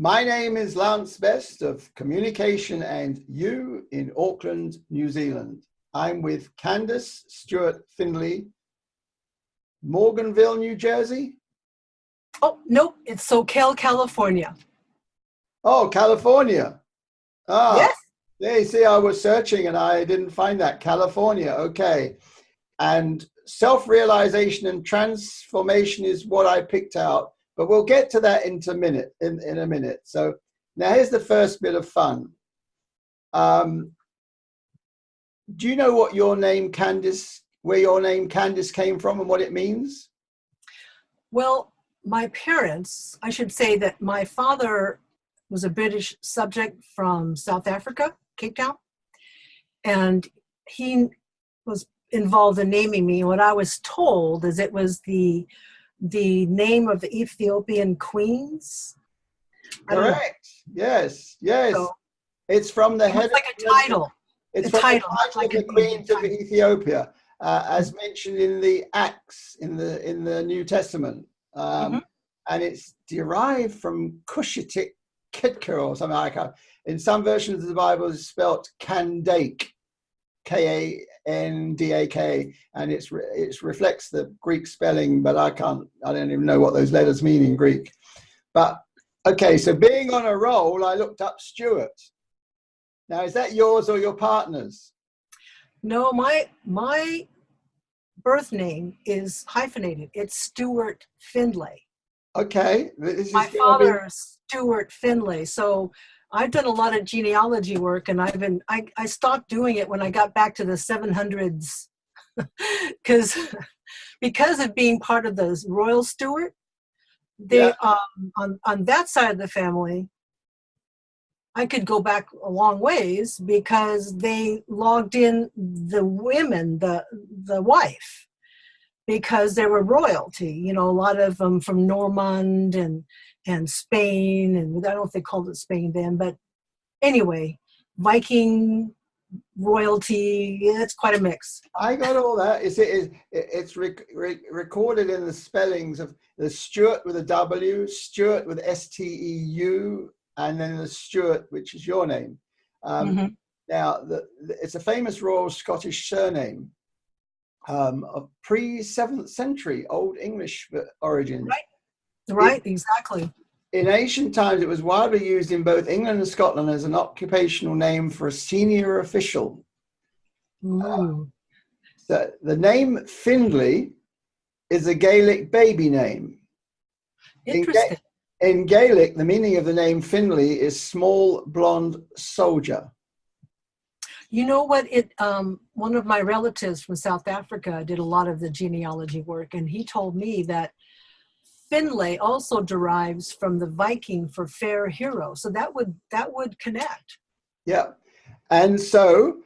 My name is Lance Best of Communication and You in Auckland, New Zealand. I'm with Candace Stuart Findlay, Morganville, New Jersey. Oh, nope, it's SoCal, California. Oh, California. Ah, Yes. there you see, I was searching and I didn't find that. California, okay. And self-realization and transformation is what I picked out. But we'll get to that in a minute. So now here's the first bit of fun. Do you know what your name Candace, where your name Candace came from and what it means? Well, my parents, I should say that my father was a British subject from South Africa, Cape Town, and he was involved in naming me. What I was told is it was the name of the Ethiopian queens. Correct. Yes, yes. So, it's from the head. It's like a title. It's from the title of the Queens of Ethiopia, as mentioned in the Acts in the New Testament, and it's derived from Cushitic Kitka or something like that. In some versions of the Bible, it's spelled Kandak, Kandak, and it reflects the Greek spelling, but I don't even know what those letters mean in Greek. But okay, so being on a roll, I looked up Stuart. Now, is that yours or your partner's? No, my birth name is hyphenated. It's Stuart Findlay. Okay. My father's Stuart Findlay. So I've done a lot of genealogy work, and I stopped doing it when I got back to the 700s because of being part of the Royal Stuart. They on that side of the family, I could go back a long ways because they logged in the women, the wife, because they were royalty. You know, a lot of them from Normand and Spain, and I don't know if they called it Spain then, but anyway, Viking royalty. It's quite a mix. I got all that. It's recorded in the spellings of the Stuart with a W, Stuart with Steu, and then the Stuart, which is your name. Now, it's a famous Royal Scottish surname of pre-7th century Old English origins. Right, exactly. In ancient times, it was widely used in both England and Scotland as an occupational name for a senior official. So the name Findlay is a Gaelic baby name. Interesting. In Gaelic, the meaning of the name Findlay is small blonde soldier. You know what? One of my relatives from South Africa did a lot of the genealogy work, and he told me that Findlay also derives from the Viking for fair hero. So that would connect. Yeah. And so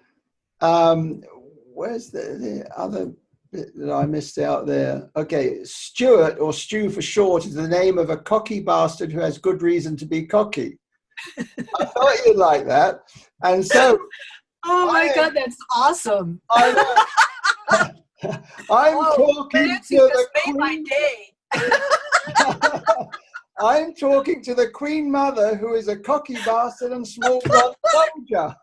where's the other bit that I missed out there? Okay, Stuart, or Stew for short, is the name of a cocky bastard who has good reason to be cocky. I thought you'd like that. And so oh my God, that's awesome. I know. I'm talking to the Queen. My day. I'm talking to the Queen Mother, who is a cocky bastard and small blood soldier.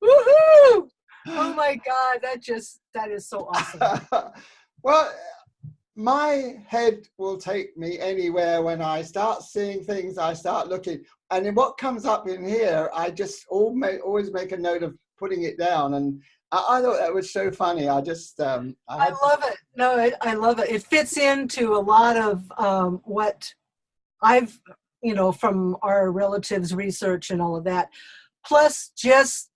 Woohoo! Oh my God, that is so awesome. Well, my head will take me anywhere. When I start seeing things, I start looking, and then what comes up in here, I just always make a note of putting it down. And I thought that was so funny. I love it. No, I love it. It fits into a lot of what I've, from our relatives' research and all of that. Plus, just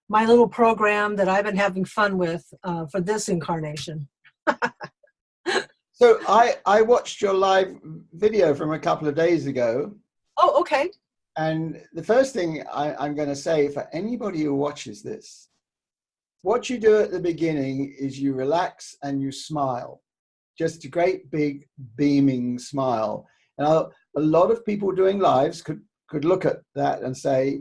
my little program that I've been having fun with for this incarnation. So I watched your live video from a couple of days ago. Oh, okay. And the first thing I'm going to say for anybody who watches this, what you do at the beginning is you relax and you smile. Just a great big beaming smile. And a lot of people doing lives could look at that and say,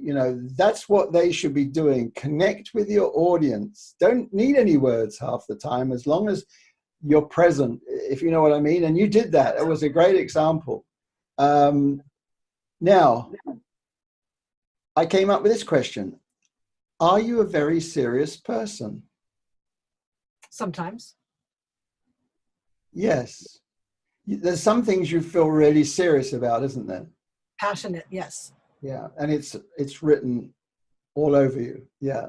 that's what they should be doing. Connect with your audience. Don't need any words half the time, as long as you're present, if you know what I mean. And you did that. It was a great example. Now, I came up with this question. Are you a very serious person? Sometimes. Yes. There's some things you feel really serious about, isn't there? Passionate, yes. Yeah. And it's written all over you. Yeah.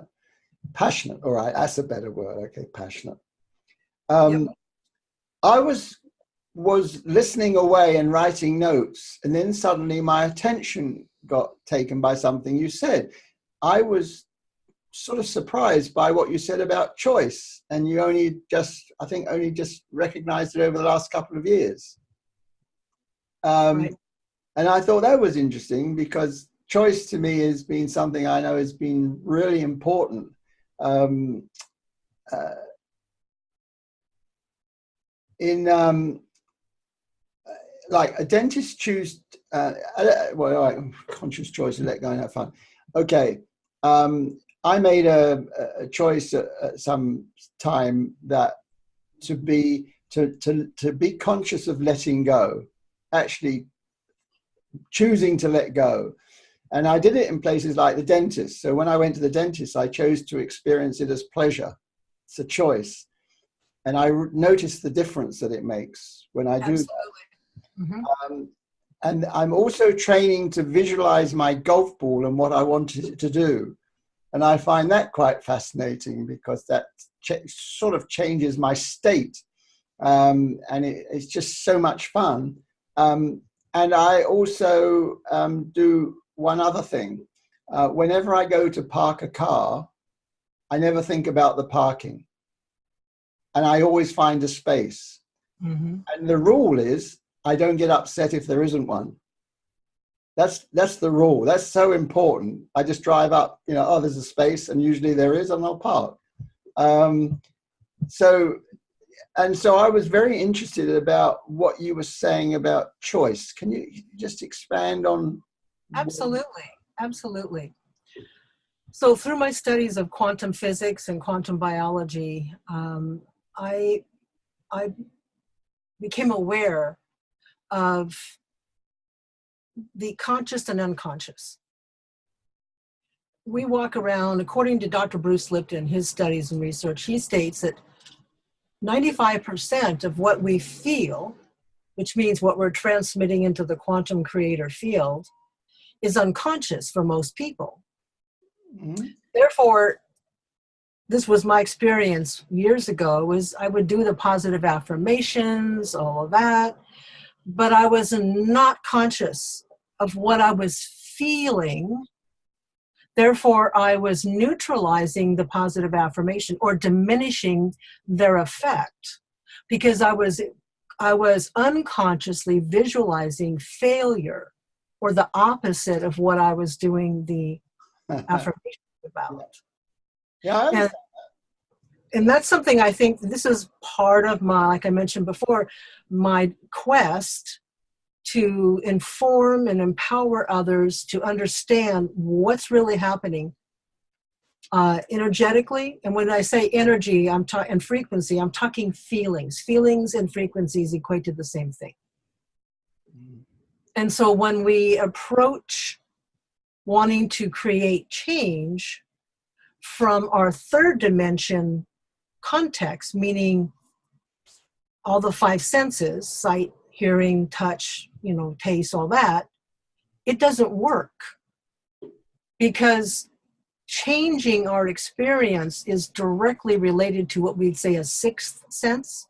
Passionate. All right. That's a better word. Okay. Passionate. Yep. I was listening away and writing notes, and then suddenly my attention got taken by something you said. I was sort of surprised by what you said about choice, and you only just recognized it over the last couple of years. Right. And I thought that was interesting, because choice to me has been something I know has been really important. Like a dentist choose, conscious choice and let go and have fun. Okay. I made a choice at some time that to be conscious of letting go, actually choosing to let go. And I did it in places like the dentist. So when I went to the dentist, I chose to experience it as pleasure. It's a choice. And I noticed the difference that it makes when I do Absolutely. that. Mm-hmm. And I'm also training to visualize my golf ball and what I wanted to do. And I find that quite fascinating, because that sort of changes my state. And it's just so much fun. And I also do one other thing. Whenever I go to park a car, I never think about the parking. And I always find a space. Mm-hmm. And the rule is, I don't get upset if there isn't one. That's the rule. That's so important. I just drive up, oh, there's a space, and usually there is, and I'll park. So I was very interested about what you were saying about choice. Can you just expand on? Absolutely. So through my studies of quantum physics and quantum biology, I became aware of the conscious and unconscious. We walk around, according to Dr. Bruce Lipton, his studies and research, he states that 95% of what we feel, which means what we're transmitting into the quantum creator field, is unconscious for most people. Mm-hmm. Therefore, this was my experience years ago, was I would do the positive affirmations, all of that, but I was not conscious of what I was feeling. Therefore, I was neutralizing the positive affirmation or diminishing their effect, because I was unconsciously visualizing failure, or the opposite of what I was doing the affirmation about. Yeah, I understand that. And that's something I think this is part of my, like I mentioned before, my quest to inform and empower others to understand what's really happening energetically. And when I say energy, and frequency, I'm talking feelings. Feelings and frequencies equate to the same thing. And so when we approach wanting to create change from our third dimension context, meaning all the five senses, sight, hearing, touch, taste, all that, it doesn't work, because changing our experience is directly related to what we'd say a sixth sense.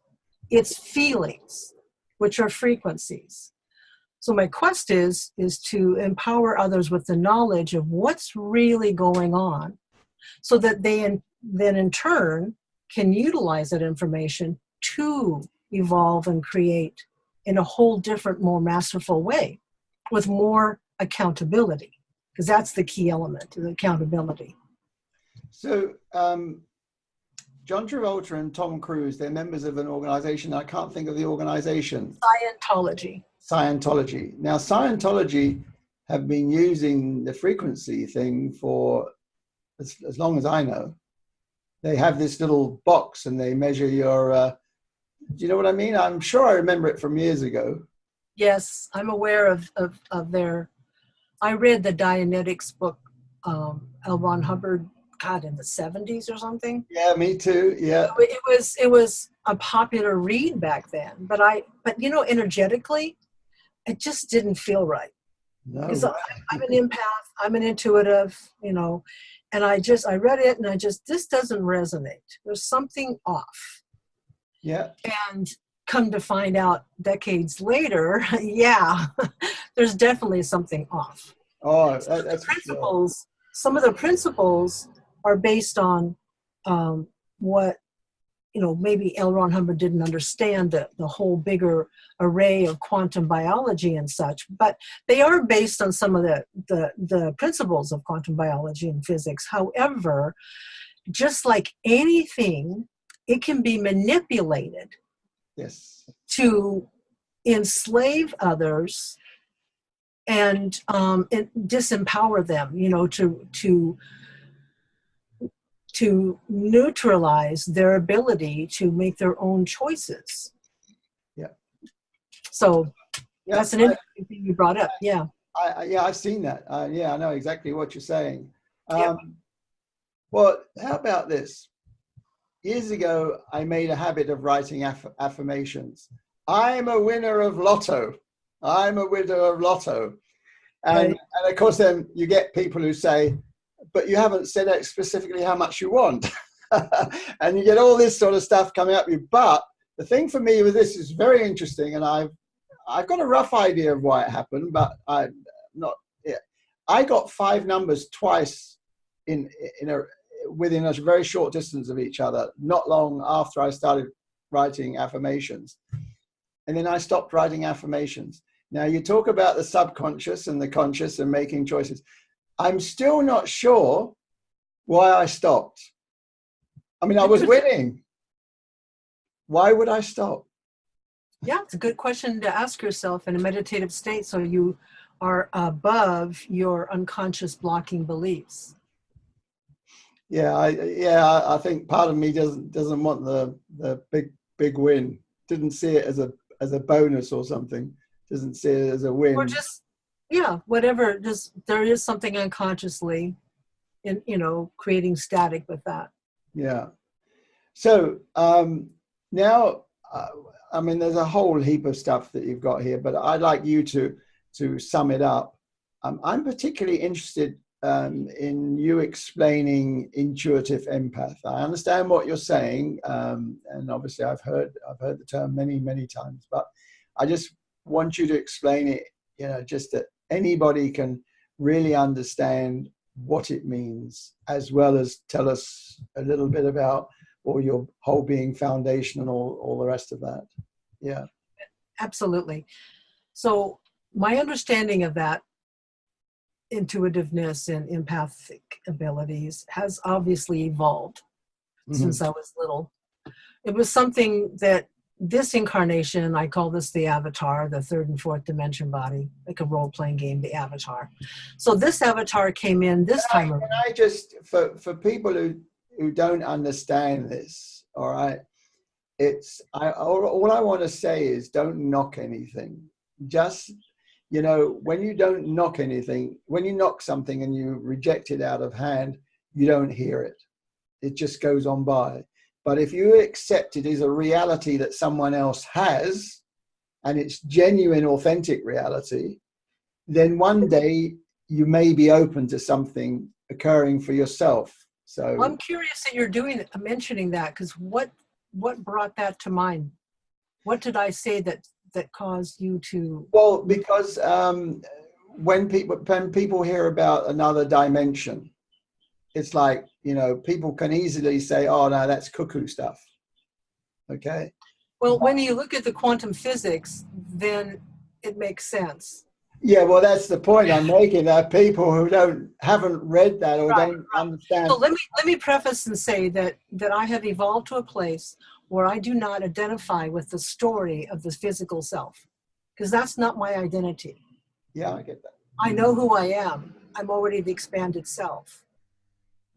It's feelings, which are frequencies. So my quest is to empower others with the knowledge of what's really going on, so that they then in turn can utilize that information to evolve and create in a whole different, more masterful way, with more accountability, because that's the key element, the accountability. So John Travolta and Tom Cruise, they're members of an organization. I can't think of the organization. Scientology. Now, Scientology have been using the frequency thing for as long as I know. They have this little box and they measure your, do you know what I mean? I'm sure I remember it from years ago. Yes, I'm aware of their I read the Dianetics book, L. Ron Hubbard, God, in the 70s or something. Yeah, me too. Yeah. It was a popular read back then, but you know, energetically, it just didn't feel right. No Because way. I'm an empath, I'm an intuitive, you know, and I read it and this doesn't resonate. There's something off. Yeah. And come to find out decades later, yeah, there's definitely something off. Oh, Some of the that's for sure. principles, some of the principles are based on what, you know, maybe L. Ron Hubbard didn't understand the whole bigger array of quantum biology and such, but they are based on some of the principles of quantum biology and physics. However, just like anything, it can be manipulated Yes. to enslave others and disempower them, you know, to neutralize their ability to make their own choices. Yeah. So Yeah. that's an interesting thing you brought up. Yeah. Yeah, I've seen that. Yeah, I know exactly what you're saying. Yep. Well, how about this? Years ago, I made a habit of writing affirmations. I'm a winner of lotto. I'm a winner of lotto. And, Right. and of course, then you get people who say, but you haven't said specifically how much you want. And you get all this sort of stuff coming up you. But the thing for me with this is very interesting. And I've got a rough idea of why it happened, but I'm not. Yeah. I got 5 numbers twice within a very short distance of each other, not long after I started writing affirmations. And then I stopped writing affirmations. Now, you talk about the subconscious and the conscious and making choices. I'm still not sure why I stopped. I mean, I was winning. Why would I stop? Yeah, it's a good question to ask yourself in a meditative state, so you are above your unconscious blocking beliefs. Yeah, I think part of me doesn't want the big win. Didn't see it as a bonus or something. Doesn't see it as a win. Or just, yeah, whatever. Just there is something unconsciously, in, you know, creating static with that. Yeah. So now, I mean, there's a whole heap of stuff that you've got here, but I'd like you to sum it up. I'm particularly interested in you explaining intuitive empath. I understand what you're saying, and obviously I've heard the term many times, but I just want you to explain it, you know, just that anybody can really understand what it means, as well as tell us a little bit about or your whole being foundation and all the rest of that. Yeah. Absolutely. So my understanding of that intuitiveness and empathic abilities has obviously evolved since I was little. It was something that this incarnation, I call this the avatar, the 3rd and 4th dimension body, like a role-playing game, the avatar. So this avatar came in this time. Can I just, for people who don't understand this, all right, all I want to say is don't knock anything. Just, you know, when you don't knock anything, when you knock something and you reject it out of hand, you don't hear it. It just goes on by. But if you accept it as a reality that someone else has, and it's genuine, authentic reality, then one day you may be open to something occurring for yourself. So well, I'm curious that you're mentioning that, because what brought that to mind? What did I say that caused you to? Well, because when people hear about another dimension, it's like, you know, people can easily say, oh no, that's cuckoo stuff. Okay. Well, when you look at the quantum physics, then it makes sense. Yeah, well, that's the point I'm making. That people who haven't read that or don't understand. So let me preface and say that I have evolved to a place where I do not identify with the story of the physical self, because that's not my identity. Yeah, I get that. I know who I am. I'm already the expanded self.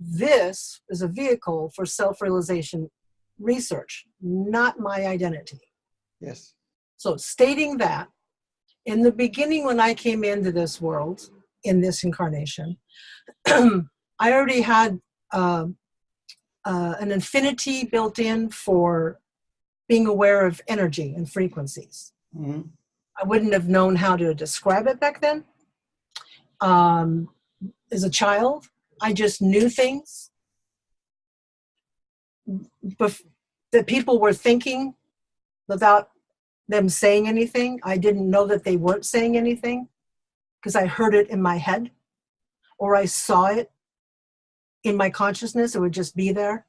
This is a vehicle for self-realization research, not my identity. Yes. So stating that, in the beginning when I came into this world, in this incarnation. I already had an infinity built in for being aware of energy and frequencies. Mm-hmm. I wouldn't have known how to describe it back then. As a child, I just knew things that people were thinking without them saying anything. I didn't know that they weren't saying anything because I heard it in my head or I saw it in my consciousness. It would just be there.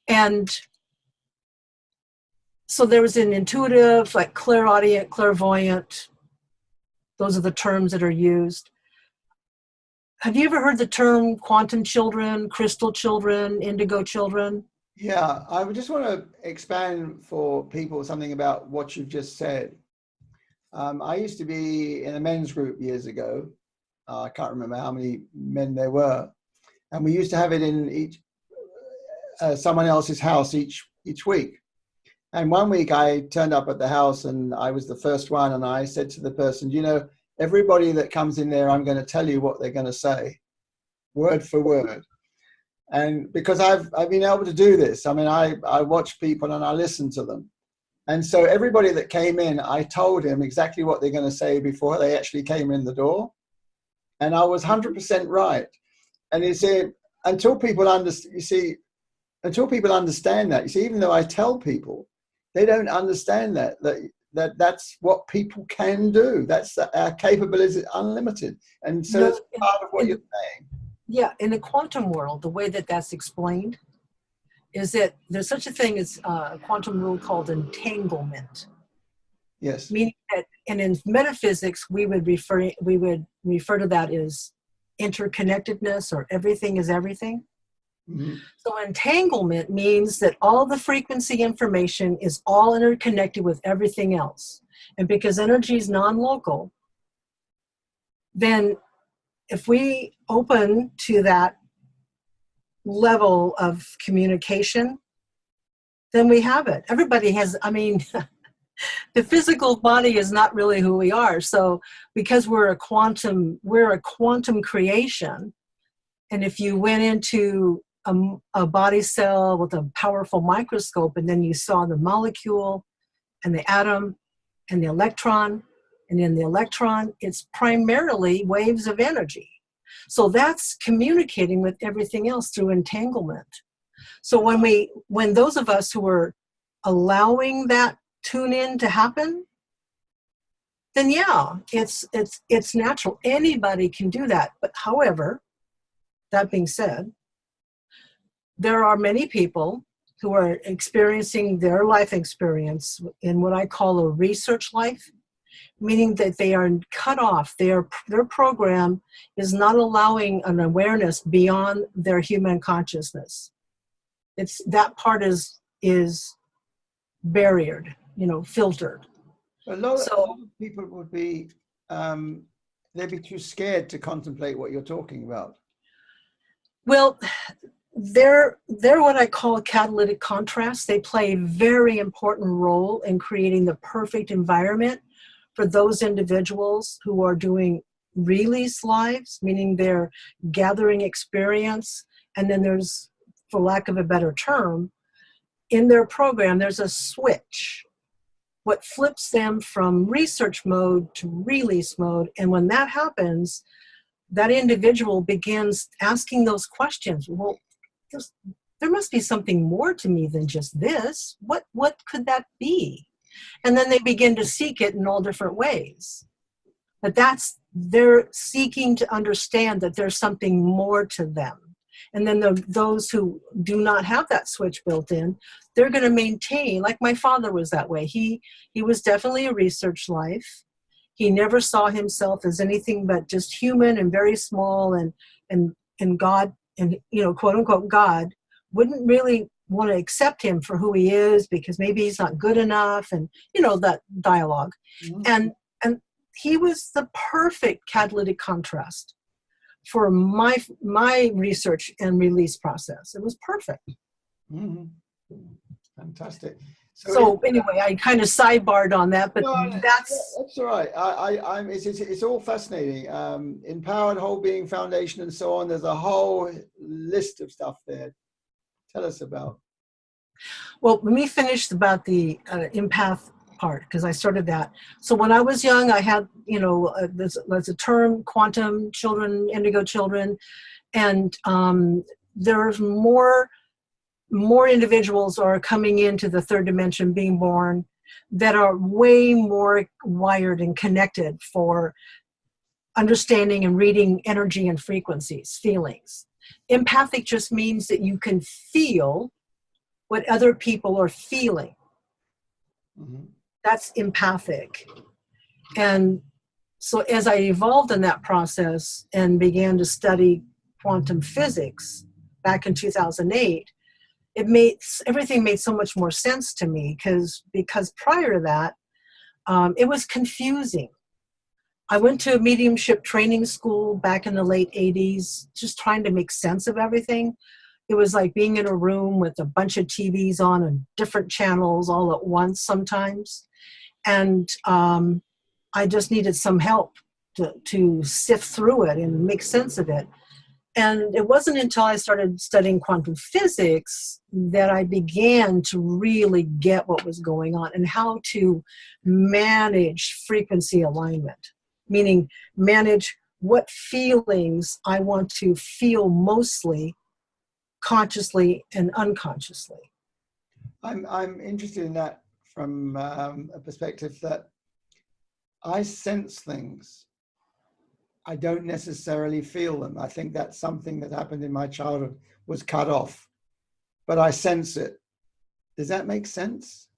And so there was an intuitive, like clairaudient, clairvoyant. Those are the terms that are used. Have you ever heard the term quantum children, crystal children, indigo children? Yeah, I would just want to expand for people something about what you've just said. I used to be in a men's group years ago. I can't remember how many men there were. And we used to have it in each someone else's house each week. And one week I turned up at the house and I was the first one. And I said to the person, you know, everybody that comes in there, I'm going to tell you what they're going to say, word for word. And because I've been able to do this, I mean, I watch people and I listen to them. And so everybody that came in, I told him exactly what they're going to say before they actually came in the door. And I was 100% right. And he said, until people understand that, you see, even though I tell people, they don't understand that's what people can do. That's our capability is unlimited. And so it's part of what you're saying. Yeah, in the quantum world, the way that that's explained is that there's such a thing as a quantum rule called entanglement. Yes. Meaning that, and in metaphysics, we would refer to that as interconnectedness, or everything is everything. Mm-hmm. So entanglement means that all the frequency information is all interconnected with everything else. And because energy is non-local, then if we open to that level of communication, then we have it. Everybody has, I mean, the physical body is not really who we are. So because we're a quantum creation. And if you went into a body cell with a powerful microscope, and then you saw the molecule and the atom and the electron, and in the electron, it's primarily waves of energy. So that's communicating with everything else through entanglement. So when those of us who are allowing that tune in to happen, then yeah, it's natural. Anybody can do that. But however, that being said, there are many people who are experiencing their life experience in what I call a research life, meaning that they are cut off. Their program is not allowing an awareness beyond their human consciousness. It's that part is barriered, filtered. A lot of people would be, they'd be too scared to contemplate what you're talking about. Well, they're what I call catalytic contrast. They play a very important role in creating the perfect environment for those individuals who are doing release lives, meaning they're gathering experience. And then there's, for lack of a better term, in their program, there's a switch, what flips them from research mode to release mode. And when that happens, that individual begins asking those questions. Well, there must be something more to me than just this. What could that be? And then they begin to seek it in all different ways. But they're seeking to understand that there's something more to them. And then those who do not have that switch built in, they're going to maintain, like my father was that way. He was definitely a research life. He never saw himself as anything but just human and very small, and God, and quote unquote God, wouldn't really want to accept him for who he is because maybe he's not good enough, and that dialogue. Mm-hmm. And he was the perfect catalytic contrast for my research and release process. It was perfect. Mm-hmm. Fantastic. So anyway, I kind of sidebarred on that, but that's all right. It's all fascinating. Empowered Whole Being Foundation and so on. There's a whole list of stuff there. Tell us about. Well, let me finish about the empath part, because I started that. So when I was young, I had, there's a term, quantum children, indigo children, and there's more individuals are coming into the third dimension, being born, that are way more wired and connected for understanding and reading energy and frequencies, feelings. Empathic just means that you can feel what other people are feeling. Mm-hmm. That's empathic. And so as I evolved in that process and began to study quantum physics back in 2008, everything made so much more sense to me, because prior to that, it was confusing. I went to a mediumship training school back in the late 80s, just trying to make sense of everything. It was like being in a room with a bunch of TVs on and different channels all at once sometimes. And I just needed some help to sift through it and make sense of it. And it wasn't until I started studying quantum physics that I began to really get what was going on and how to manage frequency alignment, meaning manage what feelings I want to feel mostly consciously and unconsciously. I'm interested in that from a perspective that I sense things. I don't necessarily feel them. I think that's something that happened in my childhood, was cut off, but I sense it. Does that make sense?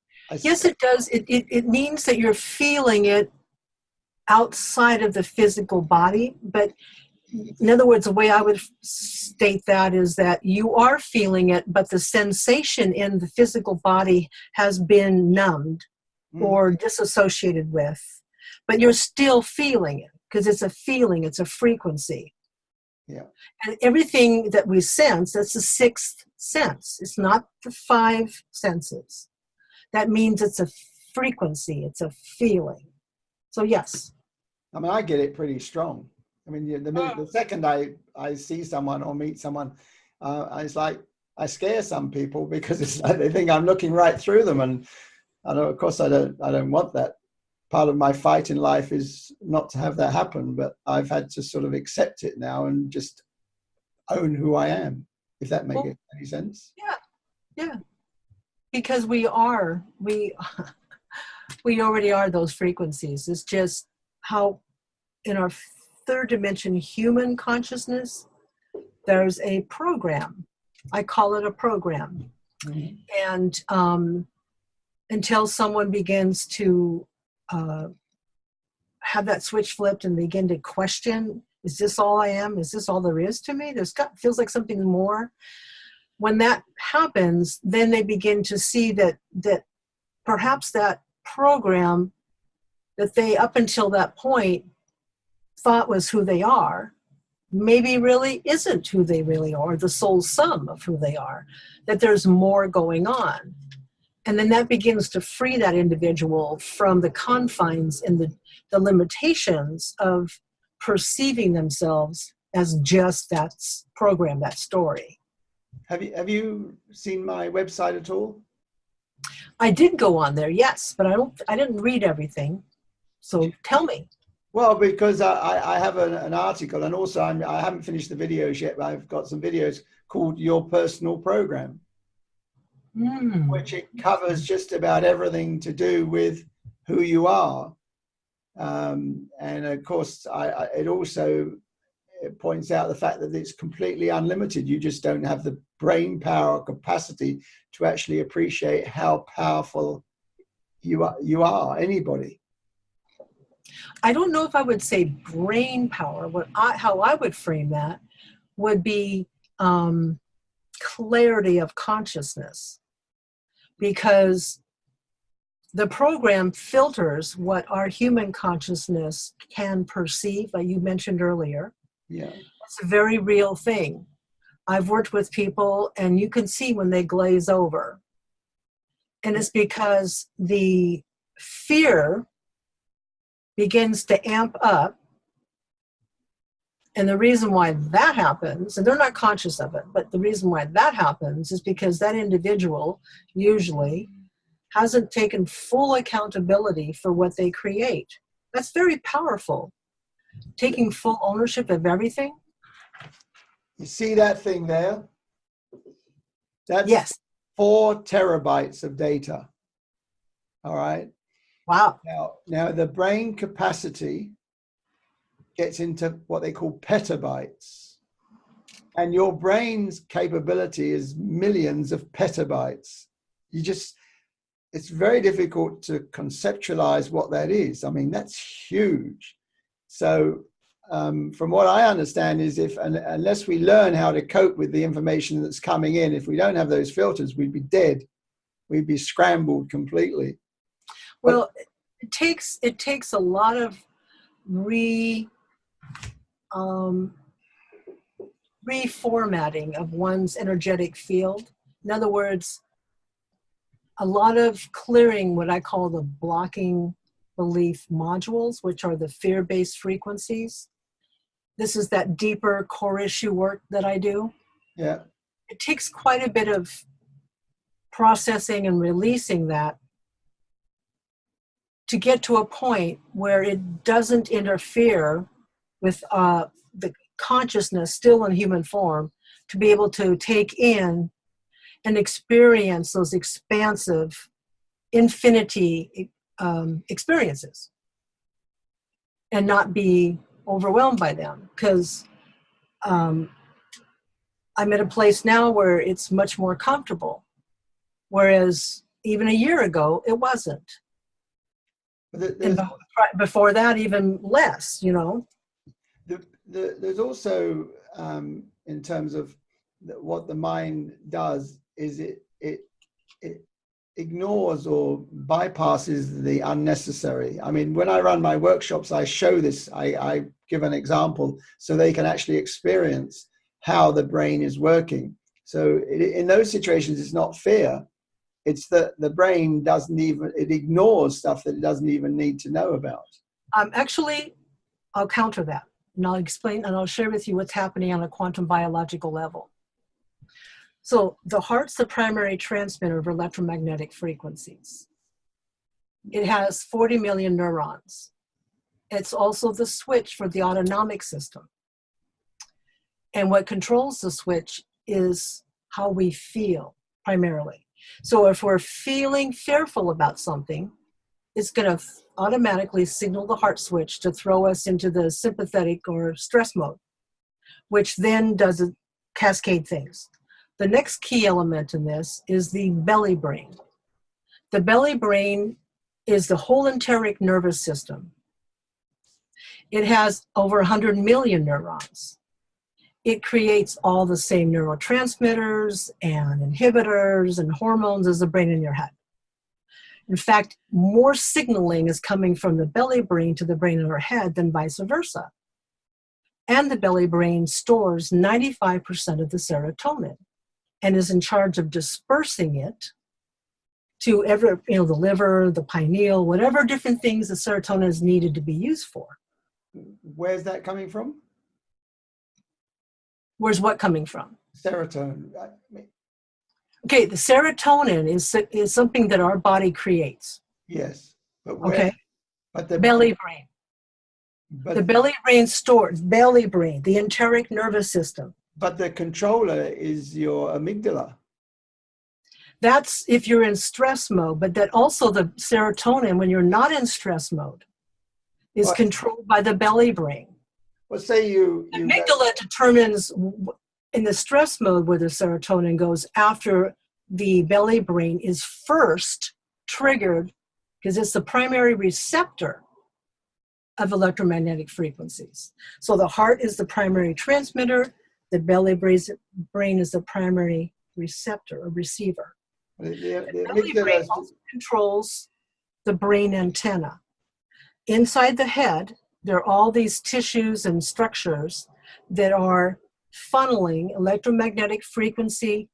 Yes, it does. It means that you're feeling it outside of the physical body. But in other words, the way I would state that is that you are feeling it, but the sensation in the physical body has been numbed or disassociated with, but you're still feeling it. Because it's a feeling, it's a frequency. Yeah. And everything that we sense, that's the sixth sense. It's not the five senses. That means it's a frequency, it's a feeling. So yes. I mean, I get it pretty strong. I mean, the second I see someone or meet someone, it's like I scare some people because it's like they think I'm looking right through them, and of course I don't want that. Part of my fight in life is not to have that happen, but I've had to sort of accept it now and just own who I am, if that makes any sense. Yeah. Because we already are those frequencies. It's just how in our third dimension human consciousness, there's a program. I call it a program. Mm-hmm. And until someone begins to have that switch flipped and begin to question, is this all I am? Is this all there is to me? Feels like something more. When that happens, then they begin to see that perhaps that program that they up until that point thought was who they are, maybe really isn't who they really are, the soul sum of who they are, that there's more going on. And then that begins to free that individual from the confines and the limitations of perceiving themselves as just that program, that story. Have you seen my website at all? I did go on there, yes, but I didn't read everything. So tell me. Well, because I have an article, and also I haven't finished the videos yet, but I've got some videos called Your Personal Program. Which it covers just about everything to do with who you are. And of course, it also points out the fact that it's completely unlimited. You just don't have the brain power or capacity to actually appreciate how powerful you are, anybody. I don't know if I would say brain power. How I would frame that would be clarity of consciousness. Because the program filters what our human consciousness can perceive, like you mentioned earlier. Yeah. It's a very real thing. I've worked with people, and you can see when they glaze over. And it's because the fear begins to amp up. And the reason why that happens, and they're not conscious of it, but the reason why that happens is because that individual usually hasn't taken full accountability for what they create. That's very powerful. Taking full ownership of everything. You see that thing there? That's Yes. 4 terabytes of data. All right. Wow. Now the brain capacity gets into what they call petabytes. And your brain's capability is millions of petabytes. It's very difficult to conceptualize what that is. I mean, that's huge. So from what I understand is unless we learn how to cope with the information that's coming in, if we don't have those filters, we'd be dead. We'd be scrambled completely. Well, it takes a lot of reformatting of one's energetic field. In other words, a lot of clearing what I call the blocking belief modules, which are the fear-based frequencies. This is that deeper core issue work that I do. Yeah. It takes quite a bit of processing and releasing that to get to a point where it doesn't interfere with the consciousness still in human form, to be able to take in and experience those expansive infinity experiences and not be overwhelmed by them. Because I'm at a place now where it's much more comfortable, whereas even a year ago it wasn't. And before that, even less, you know. There's also, in terms of what the mind does, is it ignores or bypasses the unnecessary. I mean, when I run my workshops, I show this, I give an example so they can actually experience how the brain is working. So in those situations, it's not fear. It's that the brain it ignores stuff that it doesn't even need to know about. Actually, I'll counter that, and I'll explain, and I'll share with you what's happening on a quantum biological level. So the heart's the primary transmitter of electromagnetic frequencies. It has 40 million neurons. It's also the switch for the autonomic system. And what controls the switch is how we feel, primarily. So if we're feeling fearful about something, it's going to automatically signal the heart switch to throw us into the sympathetic or stress mode, which then does cascade things. The next key element in this is the belly brain. The belly brain is the whole enteric nervous system. It has over 100 million neurons. It creates all the same neurotransmitters and inhibitors and hormones as the brain in your head. In fact, more signaling is coming from the belly brain to the brain in our head than vice versa. And the belly brain stores 95% of the serotonin and is in charge of dispersing it to the liver, the pineal, whatever different things the serotonin is needed to be used for. Where's that coming from? Where's what coming from? Serotonin. Okay, the serotonin is something that our body creates. Yes, but where? Okay. But the belly brain. But the belly brain stores belly brain, the enteric nervous system. But the controller is your amygdala. That's if you're in stress mode, but that also the serotonin, when you're not in stress mode, is controlled by the belly brain. Well, say the amygdala determines in the stress mode where the serotonin goes after the belly brain is first triggered, because it's the primary receptor of electromagnetic frequencies. So the heart is the primary transmitter, the belly brain is the primary receptor or receiver. The belly brain also controls the brain antenna. Inside the head, there are all these tissues and structures that are funneling electromagnetic frequency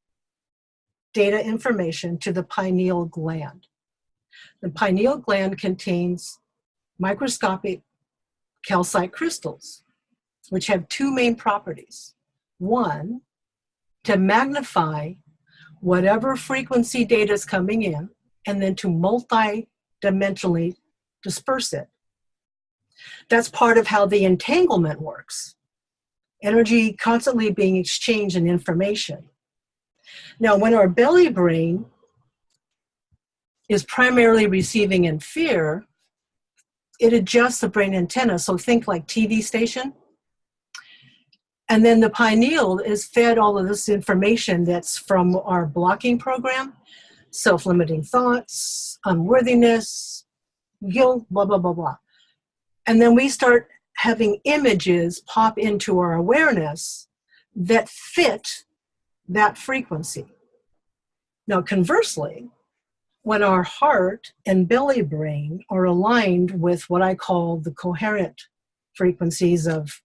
data information to the pineal gland. The pineal gland contains microscopic calcite crystals, which have two main properties. One, to magnify whatever frequency data is coming in, and then to multi-dimensionally disperse it. That's part of how the entanglement works. Energy constantly being exchanged in information. Now, when our belly brain is primarily receiving in fear, it adjusts the brain antenna. So think like TV station. And then the pineal is fed all of this information that's from our blocking program, self-limiting thoughts, unworthiness, guilt, blah, blah, blah, blah. And then we start having images pop into our awareness that fit that frequency. Now, conversely, when our heart and belly brain are aligned with what I call the coherent frequencies of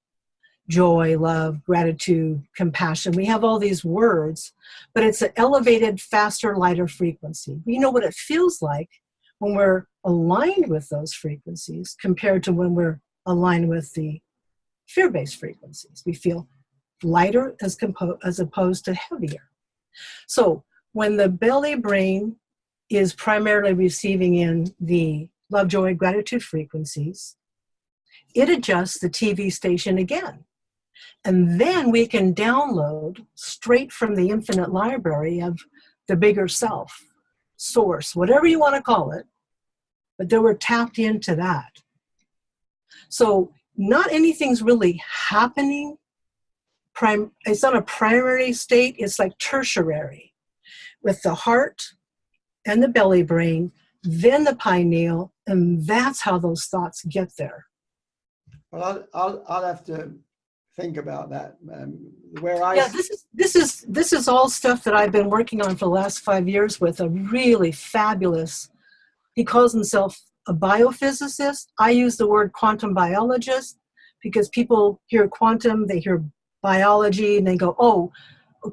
joy, love, gratitude, compassion, we have all these words, but it's an elevated, faster, lighter frequency. We know what it feels like when we're aligned with those frequencies compared to when we're aligned with the fear-based frequencies. We feel lighter as opposed to heavier. So when the belly brain is primarily receiving in the love, joy, gratitude frequencies, it adjusts the TV station again. And then we can download straight from the infinite library of the bigger self, source, whatever you want to call it, but then we're tapped into that. So not anything's really happening. It's not a primary state, it's like tertiary, with the heart and the belly brain, then the pineal, and that's how those thoughts get there. Well, I'll have to think about that. This is all stuff that I've been working on for the last 5 years with a really fabulous, he calls himself a biophysicist. I use the word quantum biologist because people hear quantum, they hear biology, and they go, oh,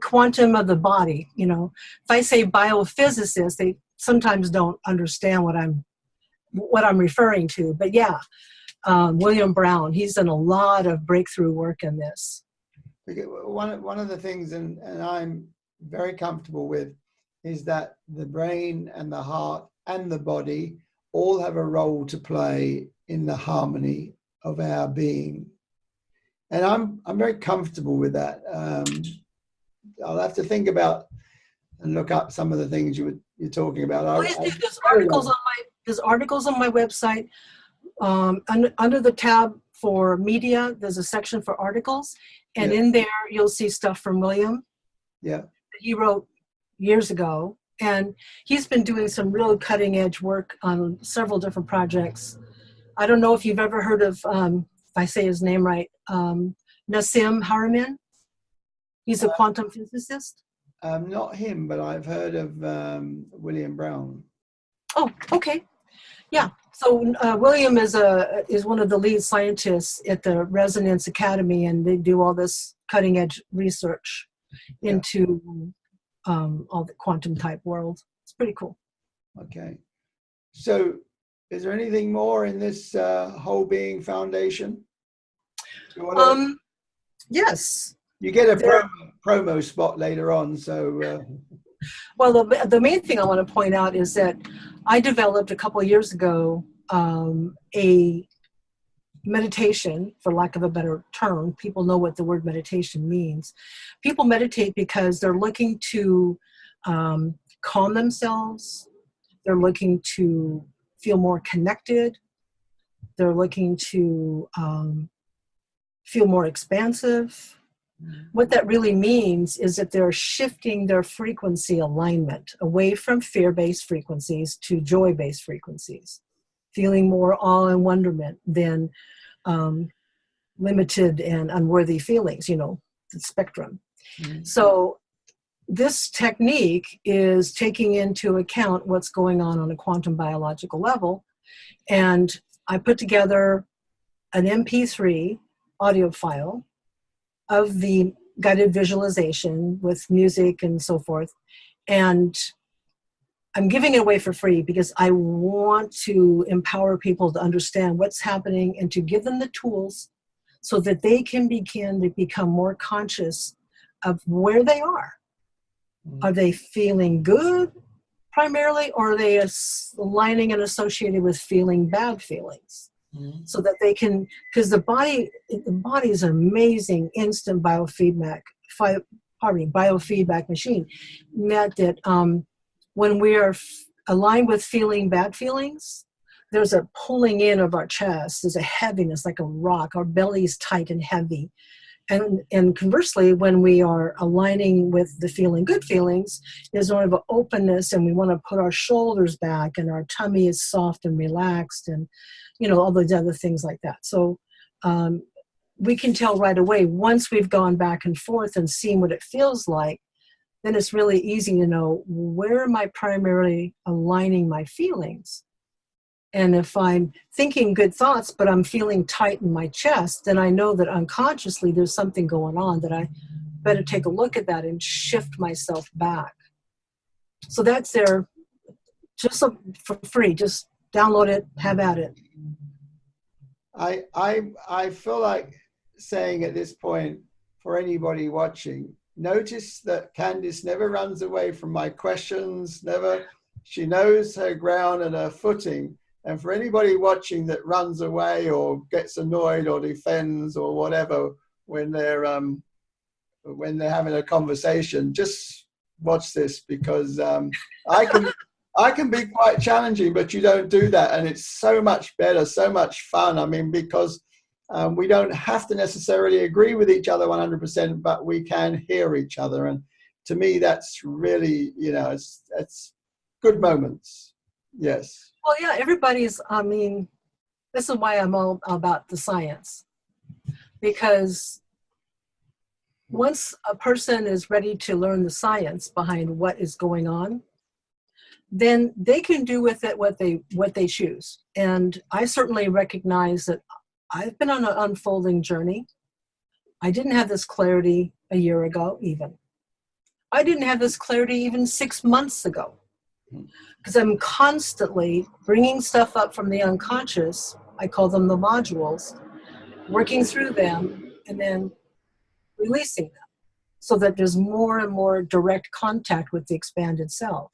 quantum of the body. You know, if I say biophysicist, they sometimes don't understand what I'm referring to. But yeah, William Brown, he's done a lot of breakthrough work in this. One of the things, and I'm very comfortable with, is that the brain and the heart and the body all have a role to play in the harmony of our being. And I'm very comfortable with that. I'll have to think about and look up some of the things you're talking about. There's articles on my website. Under the tab for media, there's a section for articles. And in there, you'll see stuff from William. Yeah. That he wrote years ago. And he's been doing some real cutting edge work on several different projects. I don't know if you've ever heard of, if I say his name right, Nassim Haramein. He's a quantum physicist. Not him, but I've heard of William Brown. Oh, okay. Yeah. So William is one of the lead scientists at the Resonance Academy, and they do all this cutting edge research into all the quantum type world. It's pretty cool. Okay. So is there anything more in this Whole Being Foundation? Yes. You get a promo spot later on, so... Well, the main thing I want to point out is that I developed a couple of years ago a meditation, for lack of a better term. People know what the word meditation means. People meditate because they're looking to calm themselves. They're looking to feel more connected. They're looking to feel more expansive. What that really means is that they're shifting their frequency alignment away from fear-based frequencies to joy-based frequencies, feeling more awe and wonderment than limited and unworthy feelings, you know, the spectrum. Mm-hmm. So this technique is taking into account what's going on a quantum biological level. And I put together an MP3 audio file of the guided visualization with music and so forth. And I'm giving it away for free because I want to empower people to understand what's happening and to give them the tools so that they can begin to become more conscious of where they are. Are they feeling good primarily, or are they aligning and associated with feeling bad feelings? So that they can, because the body is an amazing instant biofeedback machine. That when we are aligned with feeling bad feelings, there's a pulling in of our chest. There's a heaviness like a rock. Our belly is tight and heavy. And conversely, when we are aligning with the feeling good feelings, there's sort of an openness, and we want to put our shoulders back, and our tummy is soft and relaxed, and all those other things like that. So we can tell right away, once we've gone back and forth and seen what it feels like, then it's really easy to know, where am I primarily aligning my feelings? And if I'm thinking good thoughts, but I'm feeling tight in my chest, then I know that unconsciously there's something going on, that I better take a look at that and shift myself back. So that's there just for free. Just download it, have at it. I feel like saying at this point, for anybody watching, notice that Candace never runs away from my questions, she knows her ground and her footing. And for anybody watching that runs away or gets annoyed or defends or whatever when they're having a conversation, just watch this, because I can be quite challenging, but you don't do that, and it's so much better, so much fun. I mean, because we don't have to necessarily agree with each other 100%, but we can hear each other, and to me, that's really, it's good moments. Yes. Well, yeah, this is why I'm all about the science, because once a person is ready to learn the science behind what is going on, then they can do with it what they choose. And I certainly recognize that I've been on an unfolding journey. I didn't have this clarity a year ago, even. I didn't have this clarity even 6 months ago, because I'm constantly bringing stuff up from the unconscious. I call them the modules, working through them and then releasing them, so that there's more and more direct contact with the expanded self.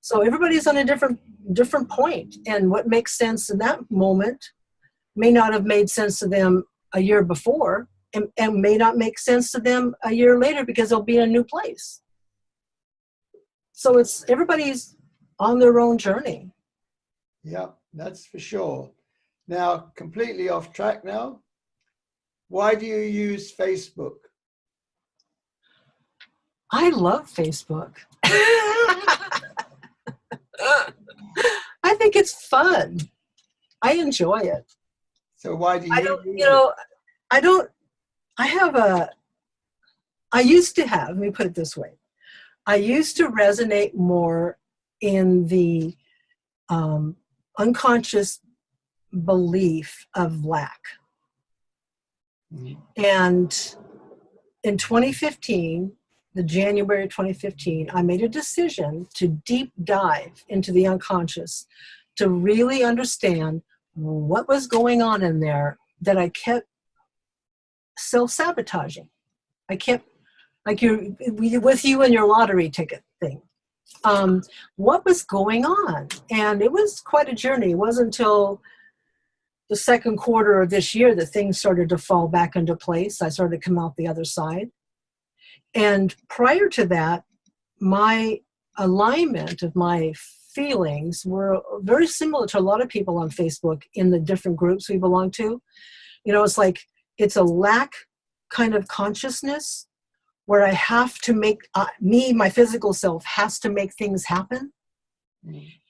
So everybody's on a different point, and what makes sense in that moment may not have made sense to them a year before, and may not make sense to them a year later, because they'll be in a new place. So everybody's on their own journey. Yeah, that's for sure. Now, completely off track now. Why do you use Facebook? I love Facebook. I think it's fun. I enjoy it. So why do you use it? Let me put it this way. I used to resonate more in the unconscious belief of lack. And in 2015, the January 2015, I made a decision to deep dive into the unconscious, to really understand what was going on in there, that I kept self-sabotaging. I kept, like with you and your lottery ticket thing. What was going on? And it was quite a journey. It wasn't until the second quarter of this year that things started to fall back into place. I started to come out the other side. And prior to that, my alignment of my feelings were very similar to a lot of people on Facebook in the different groups we belong to. It's like, it's a lack kind of consciousness where I have to make, my physical self has to make things happen.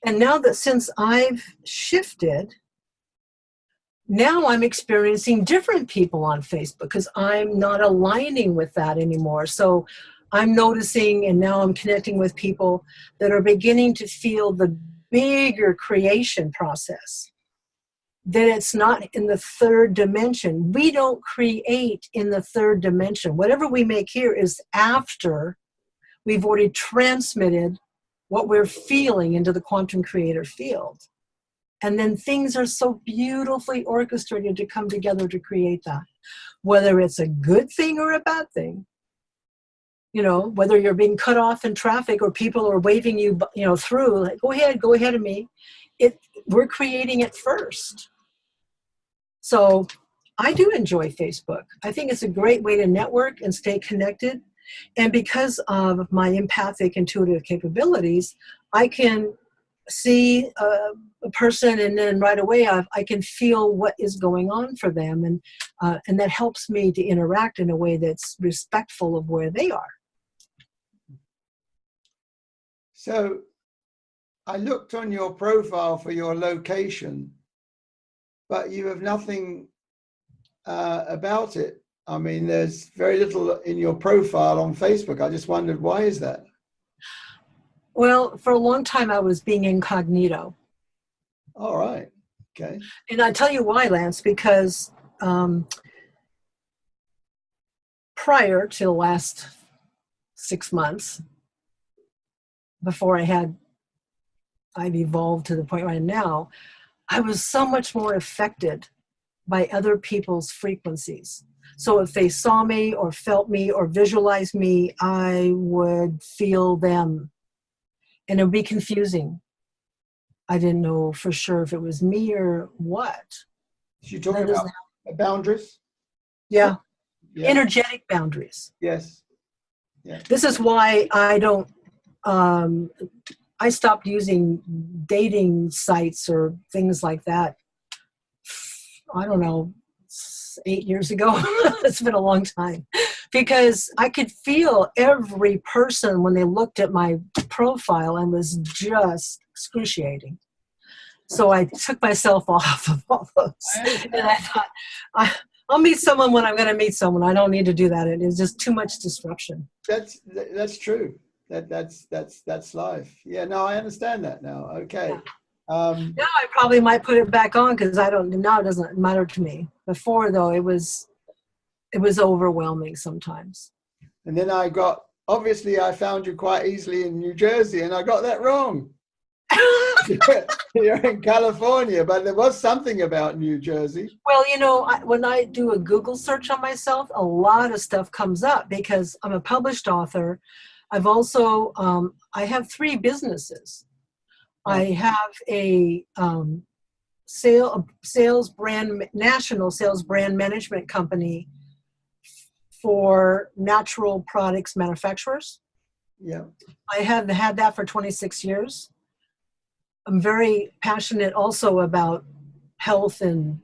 And now that since I've shifted, now I'm experiencing different people on Facebook, because I'm not aligning with that anymore. So I'm noticing, and now I'm connecting with people that are beginning to feel the bigger creation process, that it's not in the third dimension. We don't create in the third dimension. Whatever we make here is after we've already transmitted what we're feeling into the quantum creator field. And then things are so beautifully orchestrated to come together to create that. Whether it's a good thing or a bad thing, you know, whether you're being cut off in traffic or people are waving you, you know, through, like, go ahead of me. We're creating it first. So I do enjoy Facebook. I think it's a great way to network and stay connected. And because of my empathic intuitive capabilities, I can see a person and then right away I can feel what is going on for them. And that helps me to interact in a way that's respectful of where they are. So I looked on your profile for your location, but you have nothing about it. I mean, there's very little in your profile on Facebook. I just wondered, why is that? Well, for a long time, I was being incognito. All right. Okay. And I tell you why, Lance, because prior to the last 6 months, before I've evolved to the point right now, I was so much more affected by other people's frequencies. So if they saw me or felt me or visualized me, I would feel them. And it would be confusing. I didn't know for sure if it was me or what. You're talking about boundaries? Yeah. Energetic boundaries. Yes. Yeah. This is why I don't, I stopped using dating sites or things like that. I don't know, 8 years ago. It's been a long time. Because I could feel every person when they looked at my profile and was just excruciating. So I took myself off of all those. And I thought, I'll meet someone when I'm going to meet someone. I don't need to do that. It is just too much disruption. That's true. That's life. Yeah, no, I understand that now. Okay. Yeah. Now I probably might put it back on because now it doesn't matter to me. Before though, it was overwhelming sometimes. And then obviously I found you quite easily in New Jersey and I got that wrong. You're in California, but there was something about New Jersey. Well, you know, when I do a Google search on myself, a lot of stuff comes up because I'm a published author. I've also, I have 3 businesses. I have a national sales brand management company for natural products manufacturers. Yeah. I have had that for 26 years. I'm very passionate also about health and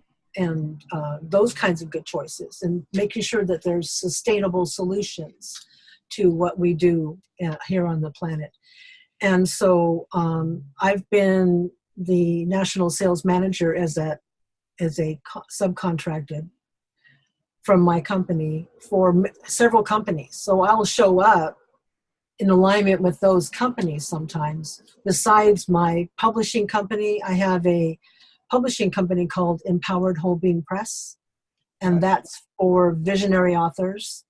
those kinds of good choices and making sure that there's sustainable solutions to what we do here on the planet. And so I've been the national sales manager as a subcontracted from my company for several companies. So I'll show up in alignment with those companies sometimes. Besides my publishing company, I have a publishing company called Empowered Whole Being Press, and that's for visionary authors.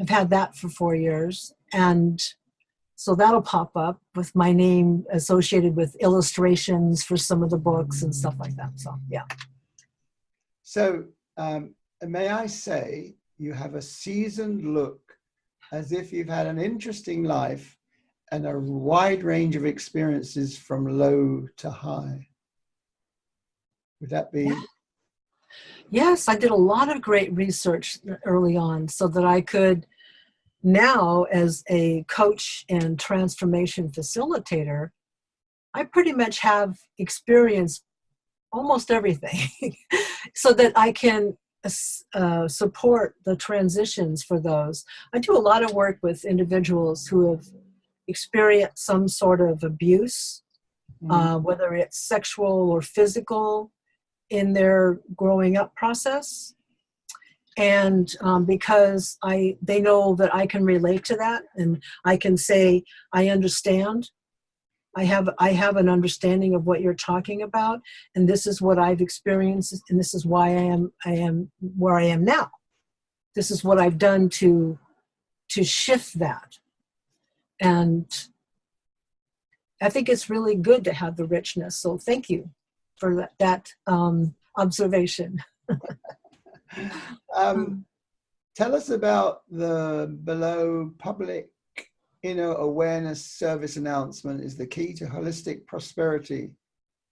I've had that for 4 years, and so that'll pop up with my name associated with illustrations for some of the books and stuff like that. So, yeah. So, may I say, you have a seasoned look as if you've had an interesting life and a wide range of experiences from low to high. Would that be? Yeah. Yes, I did a lot of great research early on so that I could now, as a coach and transformation facilitator, I pretty much have experienced almost everything so that I can support the transitions for those. I do a lot of work with individuals who have experienced some sort of abuse, whether it's sexual or physical, in their growing up process. And because they know that I can relate to that, and I can say, I understand. I have an understanding of what you're talking about, and this is what I've experienced, and this is why I am where I am now. This is what I've done to shift that. And I think it's really good to have the richness. So thank you for that observation. Tell us about the below public inner awareness service announcement is the key to holistic prosperity.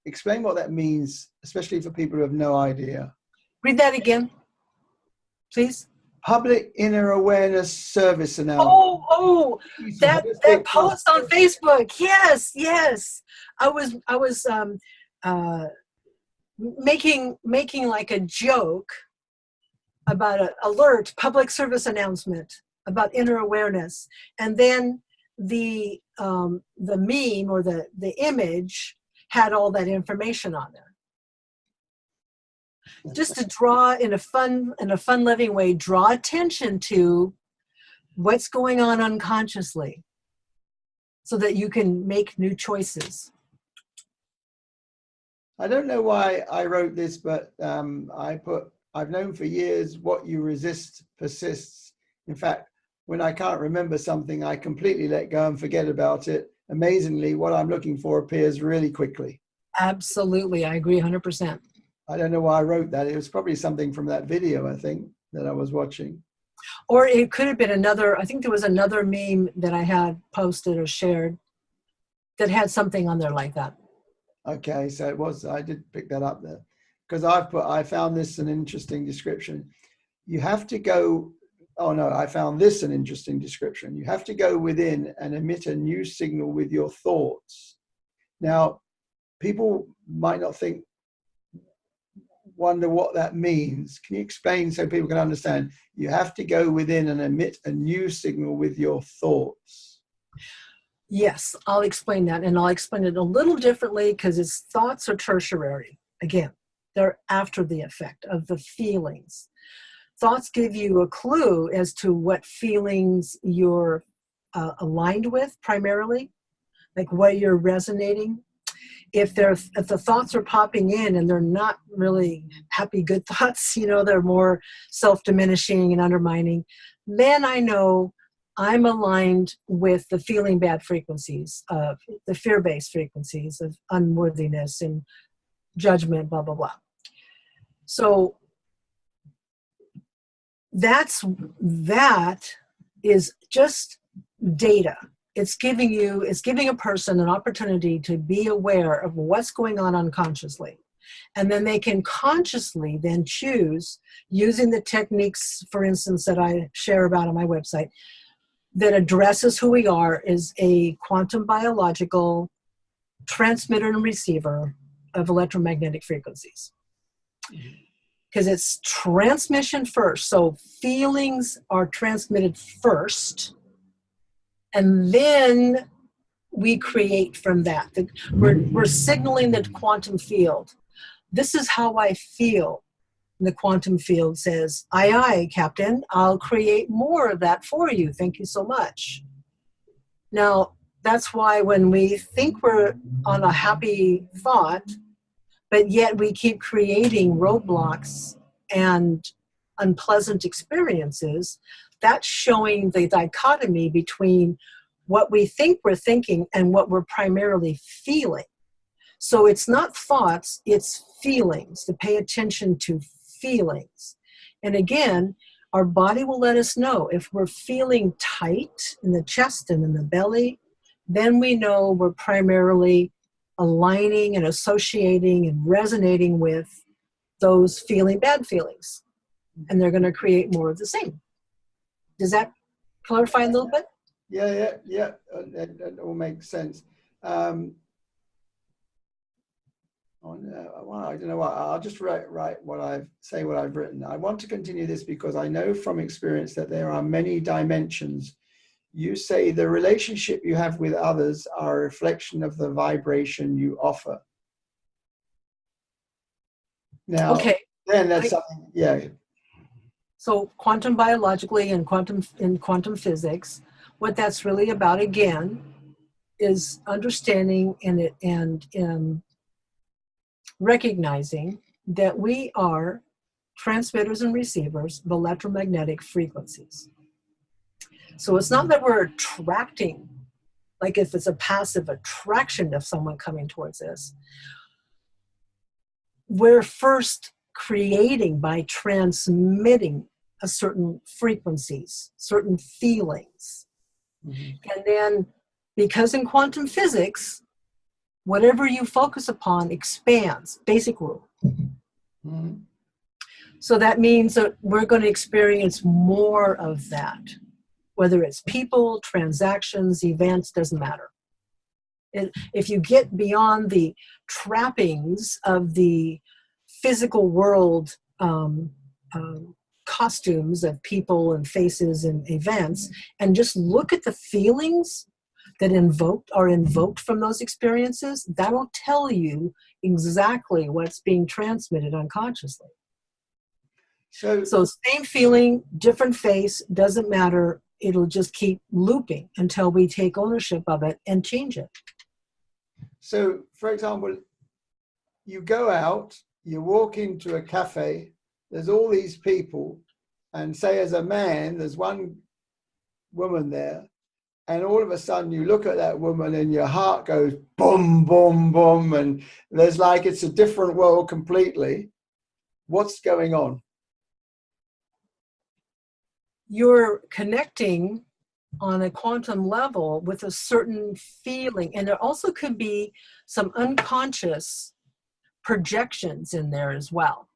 Explain what that means, especially for people who have no idea. Read that again, please. Public inner awareness service announcement. That post on Facebook. Yes. I was making like a joke about an alert public service announcement about inner awareness, and then the meme or the image had all that information on there. Just to draw in a fun loving way, draw attention to what's going on unconsciously so that you can make new choices. I don't know why I wrote this, but I've known for years what you resist persists. In fact, when I can't remember something, I completely let go and forget about it. Amazingly, what I'm looking for appears really quickly. Absolutely. I agree 100%. I don't know why I wrote that. It was probably something from that video, I think, that I was watching. Or it could have been I think there was another meme that I had posted or shared that had something on there like that. Okay, so I did pick that up there. Because I found this an interesting description. You have to go, I found this an interesting description. You have to go within and emit a new signal with your thoughts. Now, people might not wonder what that means. Can you explain so people can understand? You have to go within and emit a new signal with your thoughts. Yes, I'll explain that. And I'll explain it a little differently because its thoughts are tertiary. Again, they're after the effect of the feelings. Thoughts give you a clue as to what feelings you're aligned with primarily, like what you're resonating. If the thoughts are popping in and they're not really happy, good thoughts, they're more self-diminishing and undermining, then I know I'm aligned with the feeling bad frequencies, of the fear-based frequencies of unworthiness and judgment, blah, blah, blah. So that is just data. It's giving a person an opportunity to be aware of what's going on unconsciously. And then they can consciously then choose, using the techniques, for instance, that I share about on my website, that addresses who we are is a quantum biological transmitter and receiver of electromagnetic frequencies. Because it's transmission first. So feelings are transmitted first, and then we create from that. We're signaling the quantum field. This is how I feel. And the quantum field says, aye, aye, Captain, I'll create more of that for you. Thank you so much. Now, that's why when we think we're on a happy thought, but yet we keep creating roadblocks and unpleasant experiences, that's showing the dichotomy between what we think we're thinking and what we're primarily feeling. So it's not thoughts, it's feelings, to pay attention to feelings. And again, our body will let us know if we're feeling tight in the chest and in the belly, then we know we're primarily aligning and associating and resonating with those bad feelings. And they're going to create more of the same. Does that clarify a little bit? Yeah. That all makes sense. I don't know what. I'll just write what I've written. I want to continue this because I know from experience that there are many dimensions. You say the relationship you have with others are a reflection of the vibration you offer. Now, okay. Then that's something, yeah. So quantum biologically and quantum physics, what that's really about, again, is understanding and recognizing that we are transmitters and receivers of electromagnetic frequencies. So it's not that we're attracting like if it's a passive attraction of someone coming towards us, we're first creating by transmitting a certain frequencies, certain feelings. Mm-hmm. And then, because in quantum physics, whatever you focus upon expands, basic rule. Mm-hmm. So that means that we're going to experience more of that, whether it's people, transactions, events, doesn't matter. If you get beyond the trappings of the physical world costumes of people and faces and events, and just look at the feelings that are invoked from those experiences, that'll tell you exactly what's being transmitted unconsciously. So same feeling, different face, doesn't matter. It'll just keep looping until we take ownership of it and change it. So, for example, you go out, you walk into a cafe, there's all these people, and say as a man, there's one woman there, and all of a sudden you look at that woman and your heart goes boom, boom, boom, and there's like it's a different world completely. What's going on? You're connecting on a quantum level with a certain feeling, and there also could be some unconscious projections in there as well.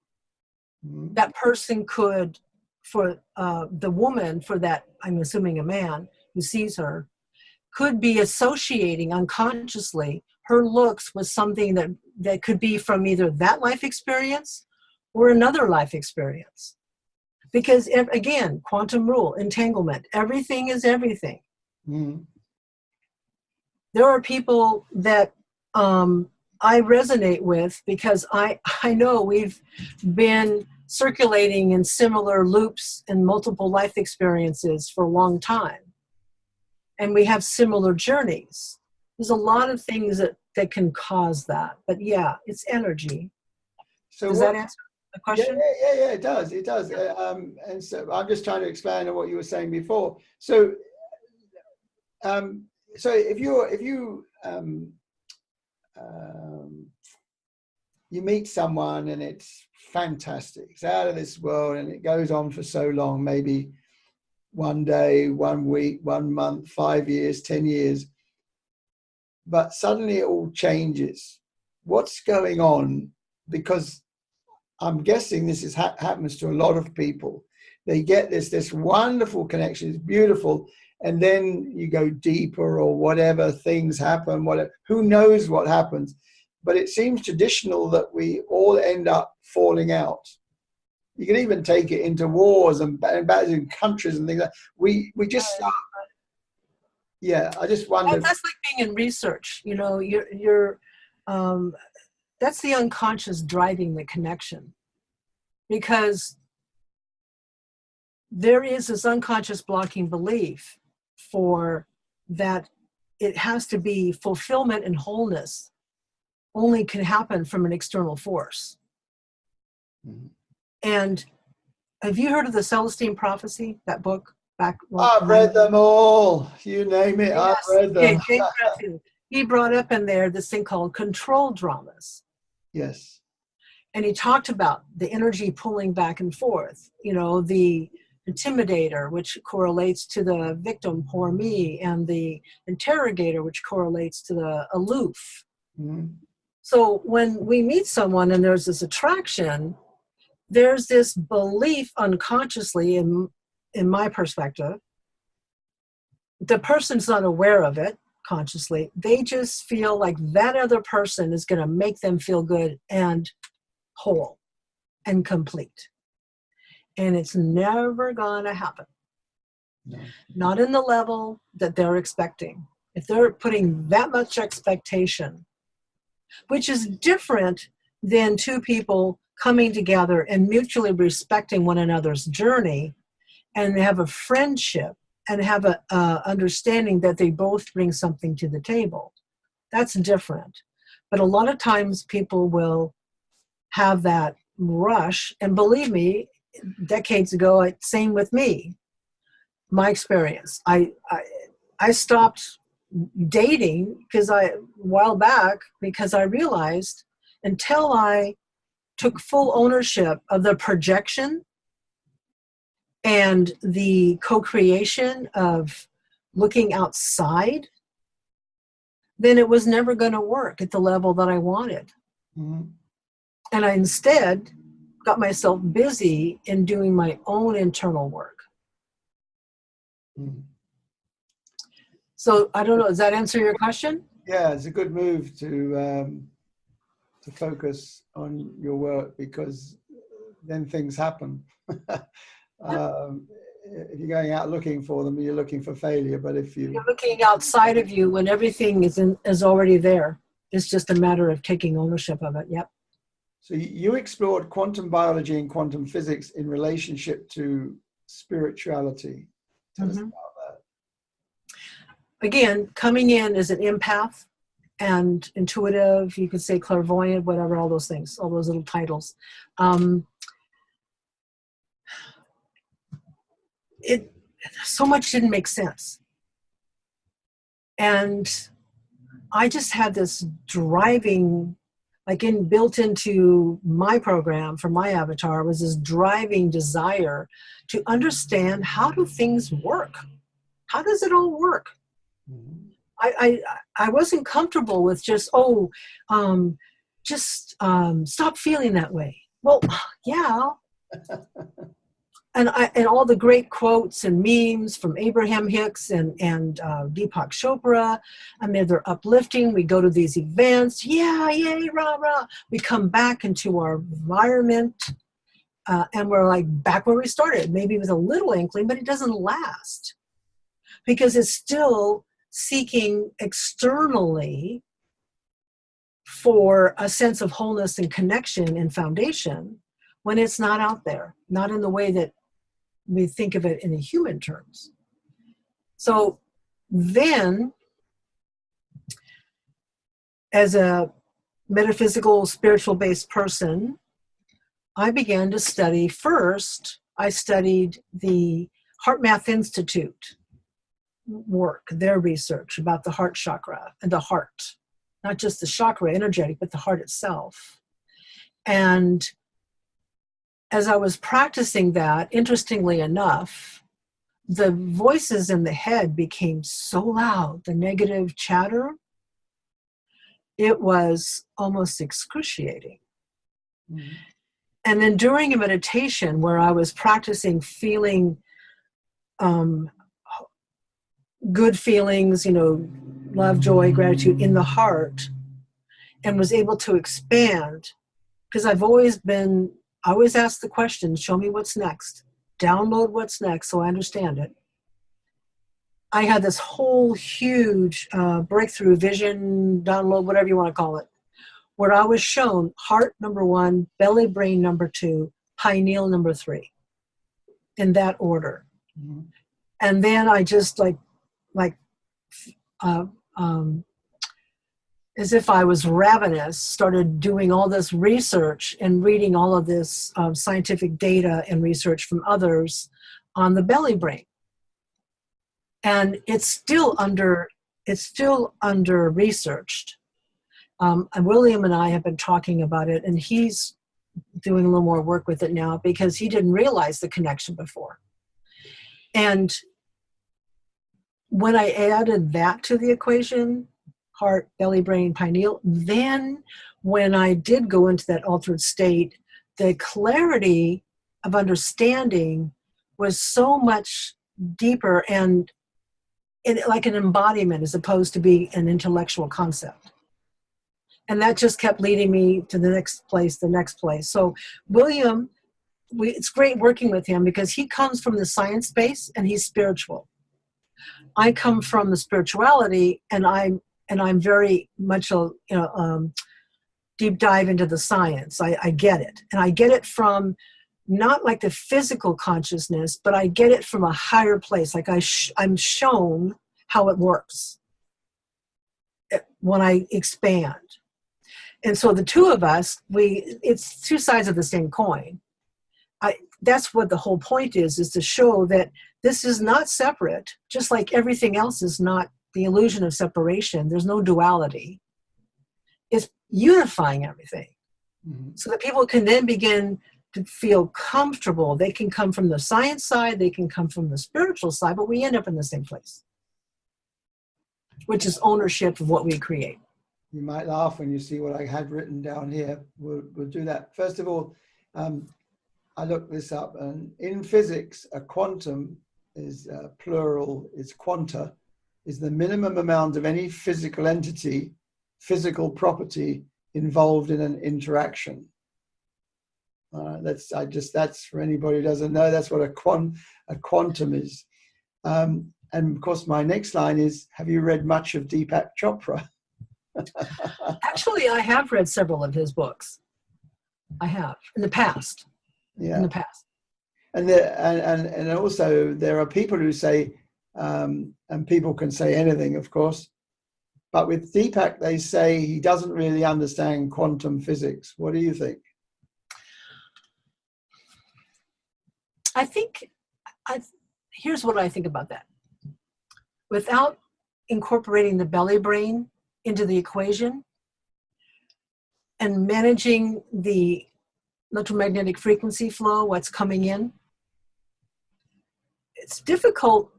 Mm-hmm. That person could, for the woman, for that, I'm assuming a man who sees her, could be associating unconsciously her looks with something that could be from either that life experience or another life experience. Because, again, quantum rule, entanglement, everything is everything. Mm-hmm. There are people that I resonate with because I know we've been circulating in similar loops and multiple life experiences for a long time. And we have similar journeys. There's a lot of things that can cause that. But yeah, it's energy. So does that answer the question? Yeah, it does. It does. And so I'm just trying to expand on what you were saying before. So, if you meet someone and it's fantastic, it's out of this world, and it goes on for so long, maybe one day, 1 week, 1 month, 5 years, 10 years, but suddenly it all changes. What's going on? Because I'm guessing this happens to a lot of people. They get this wonderful connection, it's beautiful, and then you go deeper or whatever, things happen, who knows what happens. But it seems traditional that we all end up falling out. You can even take it into wars and battles in countries and things like that. We just start. Yeah, I just wonder. That's like being in research. You know, you're that's the unconscious driving the connection, because there is this unconscious blocking belief for that it has to be fulfillment and wholeness only can happen from an external force. Mm-hmm. And have you heard of the Celestine Prophecy, that book? I've read them all. You name it, yes. I've read them. He brought up in there this thing called control dramas. Yes. And he talked about the energy pulling back and forth, you know, the intimidator, which correlates to the victim, poor me, and the interrogator, which correlates to the aloof. Mm-hmm. So when we meet someone and there's this attraction, there's this belief unconsciously, in my perspective, the person's not aware of it consciously. They just feel like that other person is going to make them feel good and whole and complete. And it's never going to happen. No. Not in the level that they're expecting. If they're putting that much expectation, which is different than two people coming together and mutually respecting one another's journey, and have a friendship and have a understanding that they both bring something to the table. That's different. But a lot of times people will have that rush, and believe me, decades ago, same with me. My experience, I stopped dating a while back, because I realized until I took full ownership of the projection and the co-creation of looking outside, then it was never going to work at the level that I wanted. Mm-hmm. And I instead got myself busy in doing my own internal work. Mm-hmm. So I don't know, does that answer your question? Yeah, it's a good move to focus on your work, because then things happen. If you're going out looking for them, you're looking for failure. But if You're looking outside of you when everything is already there. It's just a matter of taking ownership of it. Yep. So you explored quantum biology and quantum physics in relationship to spirituality. Tell us about that. Again, coming in as an empath and intuitive, you could say clairvoyant, whatever, all those things, all those little titles. So much didn't make sense. And I just had this driving, built into my program for my avatar, was this driving desire to understand, how do things work? How does it all work? Mm-hmm. I wasn't comfortable with just stop feeling that way. Well, yeah. And all the great quotes and memes from Abraham Hicks and Deepak Chopra, I mean, they're uplifting. We go to these events, yeah, yay, rah, rah. We come back into our environment, and we're like back where we started, maybe with a little inkling, but it doesn't last, because it's still seeking externally for a sense of wholeness and connection and foundation, when it's not out there, not in the way that we think of it in the human terms. So then, as a metaphysical, spiritual-based person, I began to study first. I studied the Heart Math Institute work, their research about the heart chakra and the heart, not just the chakra, energetic, but the heart itself. And as I was practicing that, interestingly enough, the voices in the head became so loud, the negative chatter, it was almost excruciating. Mm-hmm. And then during a meditation where I was practicing feeling good feelings, love, joy, gratitude in the heart, and was able to expand, because I always ask the question, show me what's next, download what's next so I understand it. I had this whole huge breakthrough vision, download, whatever you want to call it, where I was shown heart number 1, belly brain number 2, pineal number 3, in that order. Mm-hmm. And then I just as if I was ravenous, started doing all this research and reading all of this scientific data and research from others on the belly brain. And it's still under researched. And William and I have been talking about it, and he's doing a little more work with it now, because he didn't realize the connection before. And when I added that to the equation, heart, belly, brain, pineal, then when I did go into that altered state, the clarity of understanding was so much deeper and like an embodiment, as opposed to being an intellectual concept. And that just kept leading me to the next place. So William, it's great working with him, because he comes from the science space and he's spiritual. I come from the spirituality, and I'm very much a deep dive into the science. I get it, and I get it from not like the physical consciousness, but I get it from a higher place. Like I'm shown how it works when I expand. And so the two of us, it's two sides of the same coin. That's what the whole point is to show that this is not separate, just like everything else is not the illusion of separation, there's no duality, is unifying everything. Mm-hmm. So that people can then begin to feel comfortable. They can come from the science side, they can come from the spiritual side, but we end up in the same place, which is ownership of what we create. You might laugh when you see what I had written down here. We'll do that. First of all, I looked this up, and in physics, a quantum is plural, is quanta, is the minimum amount of any physical entity, physical property involved in an interaction. That's for anybody who doesn't know, that's what a quantum is. And of course, my next line is, have you read much of Deepak Chopra? Actually, I have read several of his books. I have in the past. Yeah. In the past. And also there are people who say, and people can say anything, of course, but with Deepak, they say he doesn't really understand quantum physics. What do you think? Here's what I think about that. Without incorporating the belly brain into the equation and managing the electromagnetic frequency flow, what's coming in, it's difficult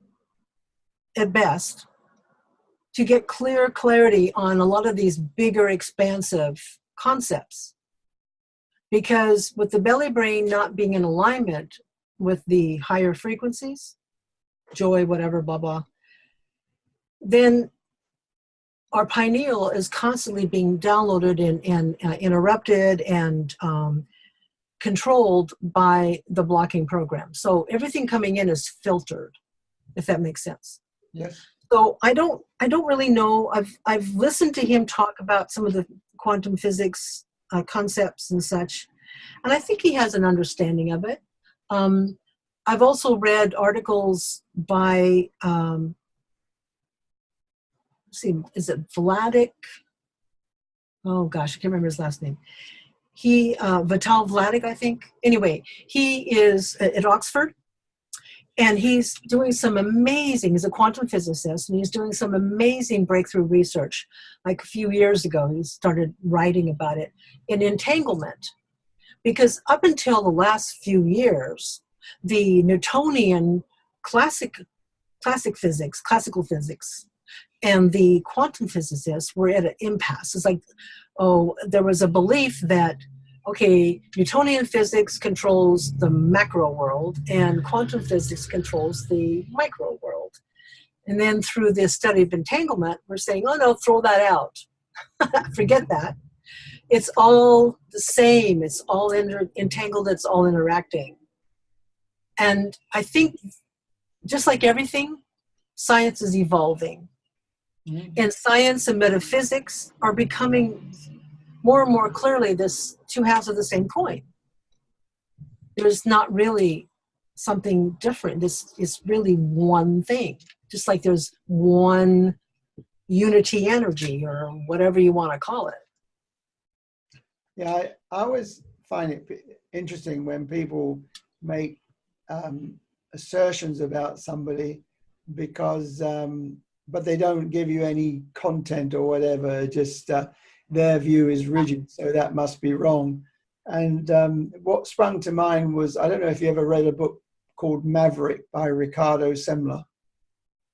at best to get clarity on a lot of these bigger, expansive concepts. Because with the belly brain not being in alignment with the higher frequencies, joy, whatever, blah, blah, then our pineal is constantly being downloaded and interrupted and controlled by the blocking program. So everything coming in is filtered, if that makes sense. Yes. So I don't really know. I've listened to him talk about some of the quantum physics concepts and such, and I think he has an understanding of it. I've also read articles by is it Vladik? Oh gosh, I can't remember his last name. Vital Vladik, I think. Anyway, he is at Oxford, and he's doing some amazing, he's a quantum physicist, and he's doing some amazing breakthrough research. Like a few years ago, he started writing about it in entanglement. Because up until the last few years, the Newtonian classical physics, and the quantum physicists were at an impasse. It's like, there was a belief that, okay, Newtonian physics controls the macro world and quantum physics controls the micro world. And then through this study of entanglement, we're saying, oh no, throw that out. Forget that. It's all the same. It's all entangled. It's all interacting. And I think, just like everything, science is evolving. Mm-hmm. And science and metaphysics are becoming more and more clearly this two halves of the same coin. There's not really something different. This is really one thing. Just like there's one unity energy, or whatever you want to call it. Yeah, I always find it interesting when people make assertions about somebody because, but they don't give you any content or whatever, just their view is rigid, so that must be wrong. And what sprung to mind was, I don't know if you ever read a book called Maverick by Ricardo Semler.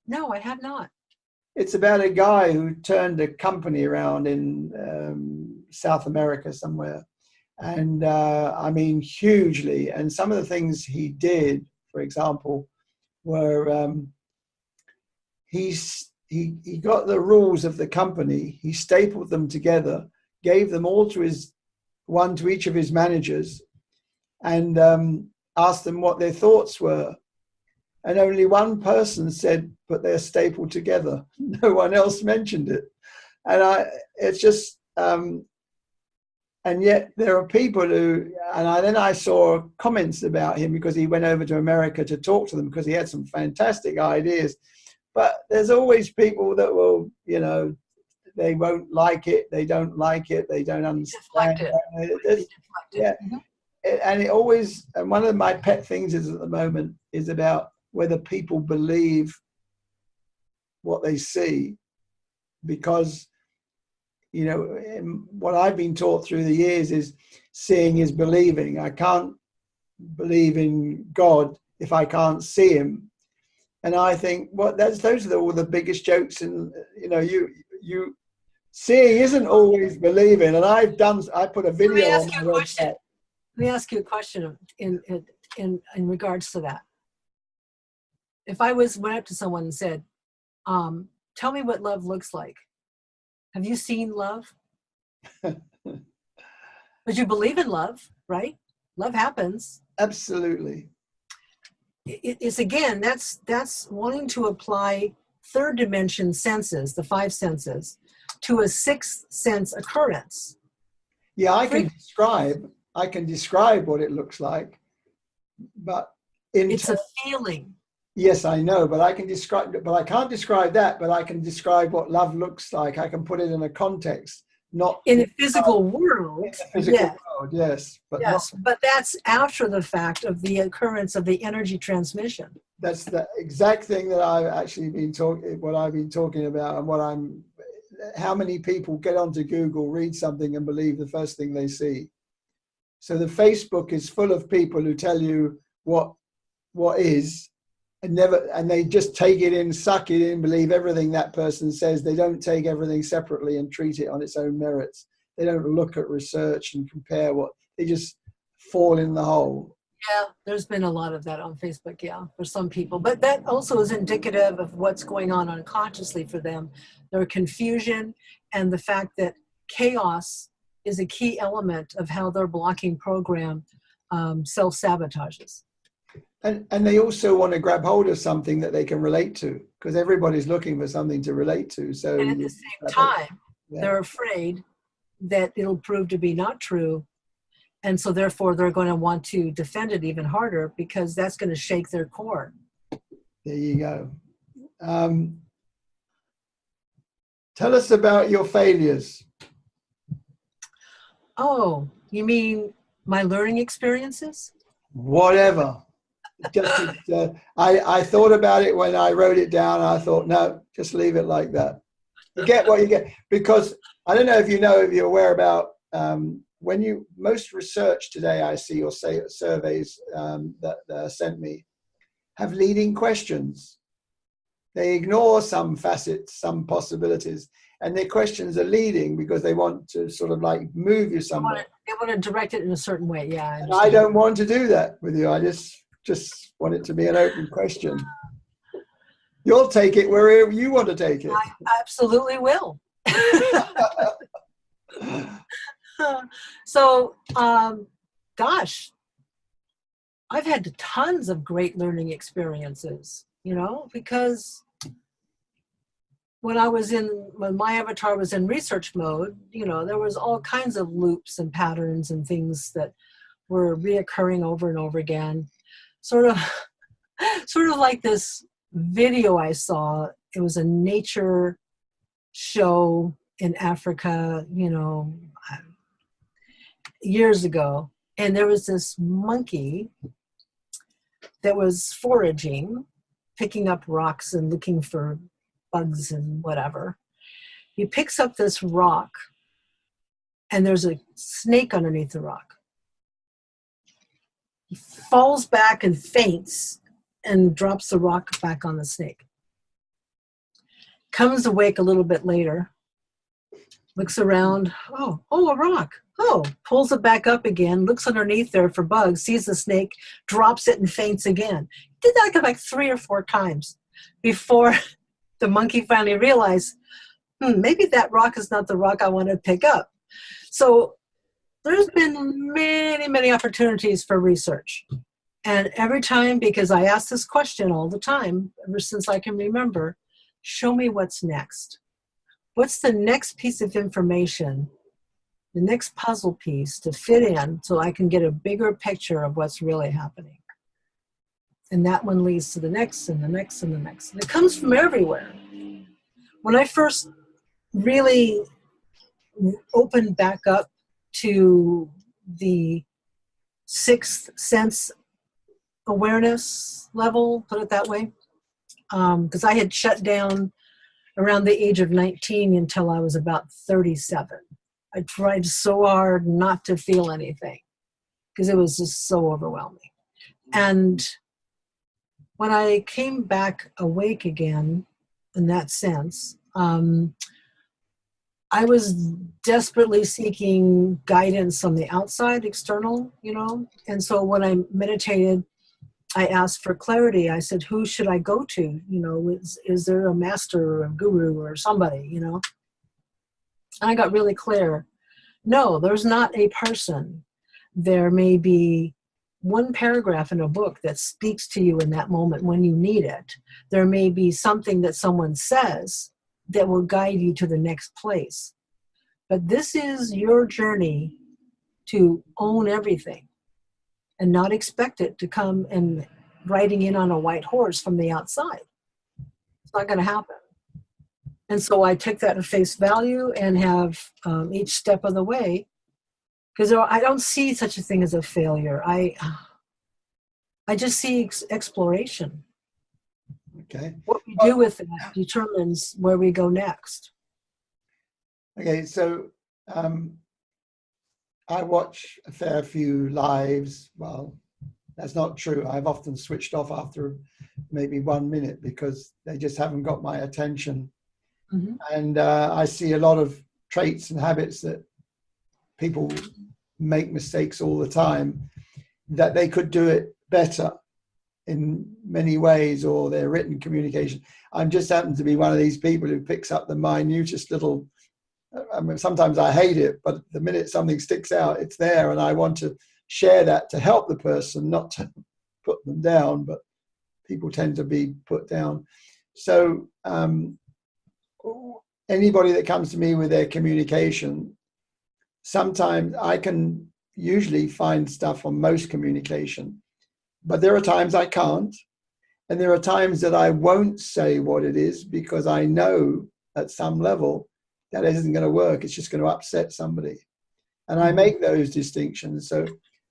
No, I have not. It's about a guy who turned a company around in South America somewhere. And I mean, hugely. And some of the things he did, for example, were he got the rules of the company, he stapled them together, gave them all to one to each of his managers, and asked them what their thoughts were. And only one person said, but they're stapled together. No one else mentioned it. And it's just, and yet there are people who, then I saw comments about him because he went over to America to talk to them because he had some fantastic ideas. But there's always people that will, they won't like it. They don't like it. They don't understand. Yeah. Mm-hmm. And it always, and one of my pet things is at the moment is about whether people believe what they see, because, you know, what I've been taught through the years is seeing is believing. I can't believe in God if I can't see him. And I think those are all the biggest jokes. And, you know, you seeing isn't always believing. And I put a video on my website. Let me ask you a question in regards to that. If I went up to someone and said, tell me what love looks like. Have you seen love? But you believe in love, right? Love happens. Absolutely. It's again, that's wanting to apply third dimension senses, the five senses, to a sixth sense occurrence. Yeah, I can describe what it looks like, but it's a feeling. Yes, I know, but I can't describe that, but I can describe what love looks like. I can put it in a context, not in a physical world. In the physical world, yes. But that's after the fact of the occurrence of the energy transmission. That's the exact thing that I've actually been talking about, and how many people get onto Google, read something and believe the first thing they see. So the Facebook is full of people who tell you what is, and they just take it in, suck it in, believe everything that person says. They don't take everything separately and treat it on its own merits. They don't look at research and compare they just fall in the hole. Yeah, there's been a lot of that on Facebook, yeah, for some people. But that also is indicative of what's going on unconsciously for them. Their confusion and the fact that chaos is a key element of how their blocking program self-sabotages. And they also want to grab hold of something that they can relate to, because everybody's looking for something to relate to. So and at the same time, they're afraid that it'll prove to be not true. And so therefore they're going to want to defend it even harder, because that's going to shake their core. There you go. Tell us about your failures. Oh, you mean my learning experiences? Whatever. I thought about it when I wrote it down. I thought, no, just leave it like that. You get what you get. Because I don't know if you're aware about when most research today I see, or say surveys that are sent me, have leading questions. They ignore some facets, some possibilities, and their questions are leading because they want to sort of like move you somewhere. They want to direct it in a certain way, yeah. And I don't want to do that with you. I just want it to be an open question. You'll take it wherever you want to take it. I absolutely will. So, gosh, I've had tons of great learning experiences, because when my avatar was in research mode, there was all kinds of loops and patterns and things that were reoccurring over and over again. Sort of like this video I saw. It was a nature show in Africa, years ago. And there was this monkey that was foraging, picking up rocks and looking for bugs and whatever. He picks up this rock, and there's a snake underneath the rock. He falls back and faints and drops the rock back on the snake. Comes awake a little bit later, looks around, oh, a rock. Oh, pulls it back up again, looks underneath there for bugs, sees the snake, drops it and faints again. Did that like 3 or 4 times before the monkey finally realized, maybe that rock is not the rock I want to pick up. So there's been many, many opportunities for research. And every time, because I ask this question all the time, ever since I can remember, show me what's next. What's the next piece of information, the next puzzle piece to fit in so I can get a bigger picture of what's really happening? And that one leads to the next and the next and the next. And it comes from everywhere. When I first really opened back up to the sixth sense awareness level, put it that way, because I had shut down around the age of 19 until I was about 37. I tried so hard not to feel anything because it was just so overwhelming. And when I came back awake again, in that sense, I was desperately seeking guidance on the outside, external, And so when I meditated, I asked for clarity. I said, who should I go to? Is there a master or a guru or somebody, And I got really clear. No, there's not a person. There may be one paragraph in a book that speaks to you in that moment when you need it. There may be something that someone says that will guide you to the next place. But this is your journey to own everything and not expect it to come and riding in on a white horse from the outside. It's not going to happen. And so I took that at face value and have each step of the way, because I don't see such a thing as a failure. I just see exploration. Okay. What we do with it determines where we go next. Okay, so I watch a fair few lives. Well, that's not true. I've often switched off after maybe 1 minute because they just haven't got my attention. Mm-hmm. And I see a lot of traits and habits that people make mistakes all the time, that they could do it better in many ways, or their written communication. I'm just happen to be one of these people who picks up the minutest little, I mean, sometimes I hate it, but the minute something sticks out, it's there, and I want to share that to help the person, not to put them down, but people tend to be put down. So anybody that comes to me with their communication, sometimes I can usually find stuff on most communication, but there are times I can't. And there are times that I won't say what it is because I know at some level that isn't going to work. It's just going to upset somebody. And I make those distinctions. So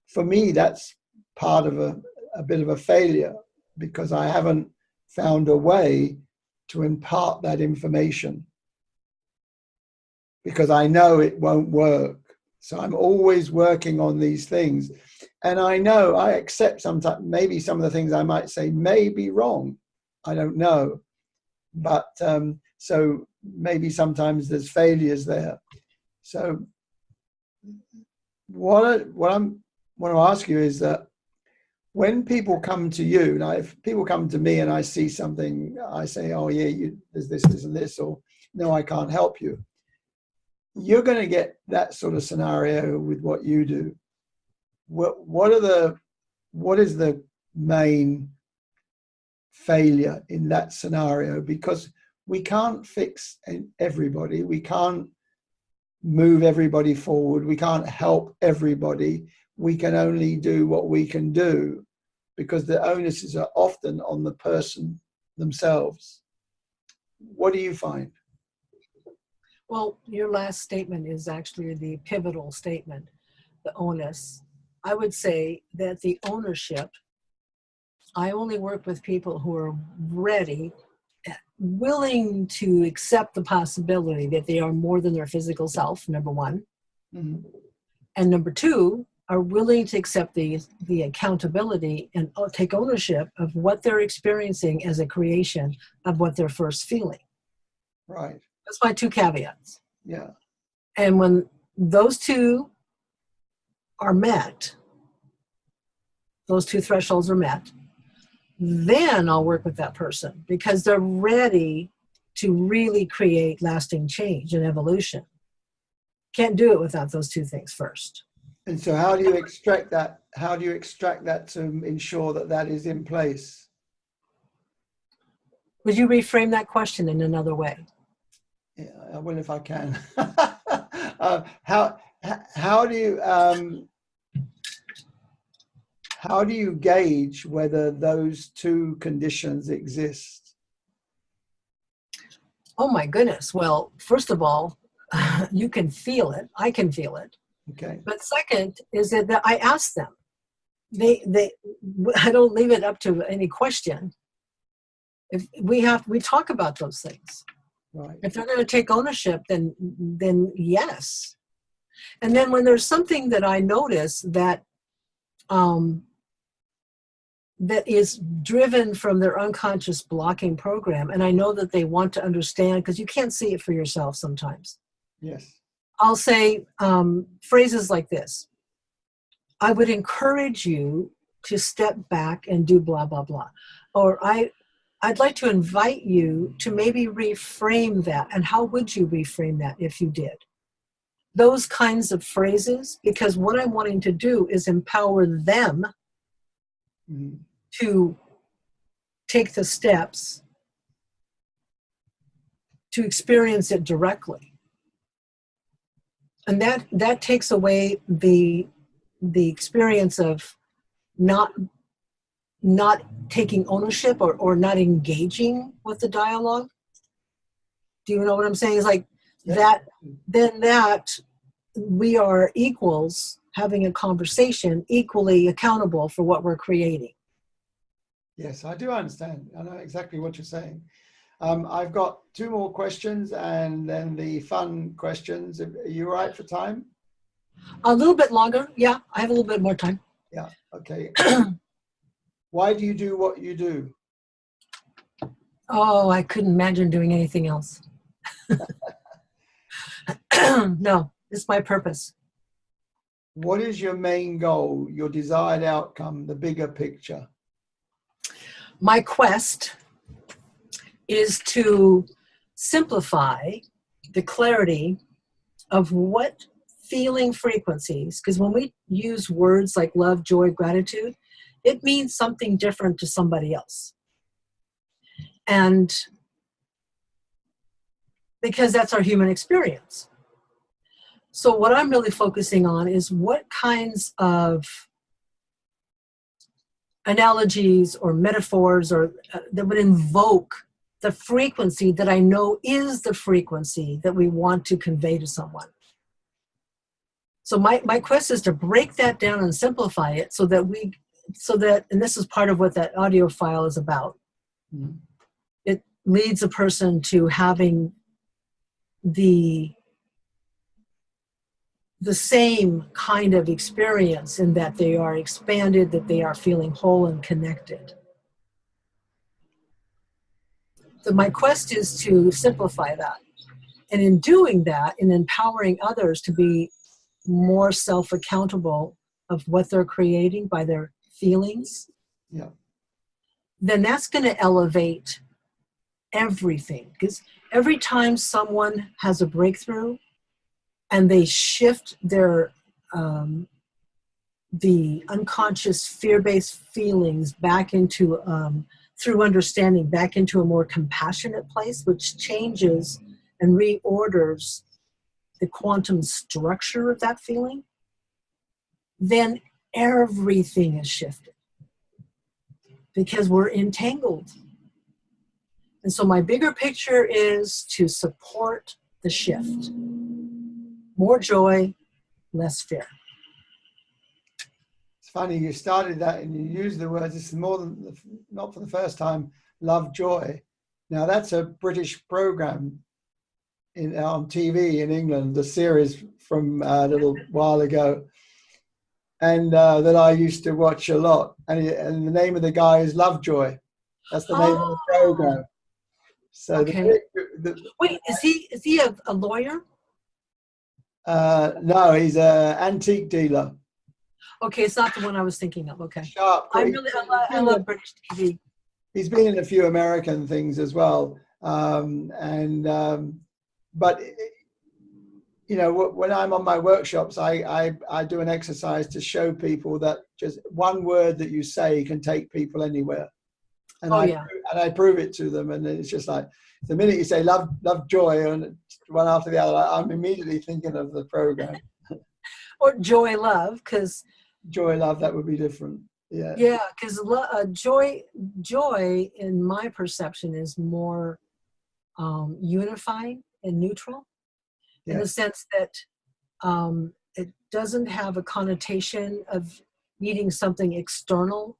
for me, that's part of a bit of a failure, because I haven't found a way to impart that information, because I know it won't work. So I'm always working on these things. And I know, I accept sometimes, maybe some of the things I might say may be wrong. I don't know. But so maybe sometimes there's failures there. So what I want to ask you is that when people come to you, now if people come to me and I see something, I say, oh yeah, there's this, this and this, or no, I can't help you. You're going to get that sort of scenario with what you do. What is the main failure in that scenario? Because we can't fix everybody. We can't move everybody forward. We can't help everybody. We can only do what we can do, because the onuses are often on the person themselves. What do you find? Well, your last statement is actually the pivotal statement, the onus. I would say that the ownership, I only work with people who are ready, willing to accept the possibility that they are more than their physical self, number one. Mm-hmm. And number two, are willing to accept the accountability and take ownership of what they're experiencing as a creation of what they're first feeling. Right. That's my two caveats. Yeah. And when those two are met, those two thresholds are met, then I'll work with that person, because they're ready to really create lasting change and evolution. Can't do it without those two things first. And so how do you extract that? How do you extract that to ensure that that is in place? Would you reframe that question in another way? Yeah, I will if I can. How do you gauge whether those two conditions exist? Oh my goodness. Well, first of all, you can feel it. I can feel it. Okay. But second is that I ask them. I don't leave it up to any question. If we talk about those things. Right. If they're going to take ownership, then yes. And then when there's something that I notice that that is driven from their unconscious blocking program, and I know that they want to understand, because you can't see it for yourself sometimes. Yes. I'll say phrases like this. I would encourage you to step back and do blah, blah, blah. Or I'd like to invite you to maybe reframe that. And how would you reframe that if you did? Those kinds of phrases, because what I'm wanting to do is empower them to take the steps to experience it directly. And that takes away the experience of not taking ownership or not engaging with the dialogue. Do you know what I'm saying? It's like that we are equals having a conversation, equally accountable for what we're creating. Yes, I do understand. I know exactly what you're saying. I've got 2 more questions and then the fun questions. Are you all right for time? A little bit longer. Yeah, I have a little bit more time. Yeah, okay. Why do you do what you do? Oh, I couldn't imagine doing anything else. No, it's my purpose. What is your main goal, your desired outcome, the bigger picture? My quest is to simplify the clarity of what feeling frequencies, because when we use words like love, joy, gratitude, it means something different to somebody else. And because that's our human experience. So what I'm really focusing on is what kinds of analogies or metaphors or that would invoke the frequency that I know is the frequency that we want to convey to someone. So my quest is to break that down and simplify it so that, and this is part of what that audio file is about. Mm-hmm. It leads a person to having the same kind of experience in that they are expanded, that they are feeling whole and connected. So my quest is to simplify that. And in doing that, in empowering others to be more self-accountable of what they're creating by their feelings, then that's going to elevate everything. Because every time someone has a breakthrough and they shift their the unconscious fear-based feelings back into through understanding back into a more compassionate place, which changes and reorders the quantum structure of that feeling, then everything is shifted because we're entangled. And so my bigger picture is to support the shift. More joy, less fear. It's funny, you started that and you used the words, this is more than, not for the first time, love, joy. Now that's a British program on TV in England, a series from a little while ago, and that I used to watch a lot. And the name of the guy is Lovejoy. That's the name of the program. So okay. Wait, is he a lawyer? No, he's an antique dealer. Okay, it's not the one I was thinking of. Okay. Sharp. I love British TV. He's been in a few American things as well. But you know, when I'm on my workshops, I do an exercise to show people that just one word that you say can take people anywhere. And I prove it to them. And it's just like, the minute you say love, joy, and one after the other, I'm immediately thinking of the program. Or joy, love, because joy, love, that would be different. Yeah. Yeah, because joy, in my perception, is more unifying and neutral, in the sense that it doesn't have a connotation of needing something external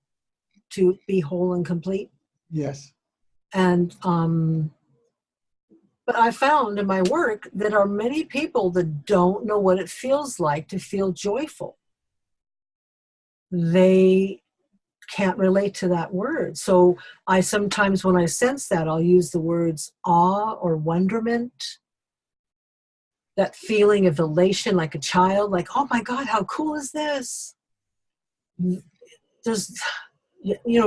to be whole and complete. Yes. And But I found in my work that there are many people that don't know what it feels like to feel joyful. They can't relate to that word. So I sometimes, when I sense that, I'll use the words awe or wonderment, that feeling of elation like a child, like, oh my God, how cool is this? There's,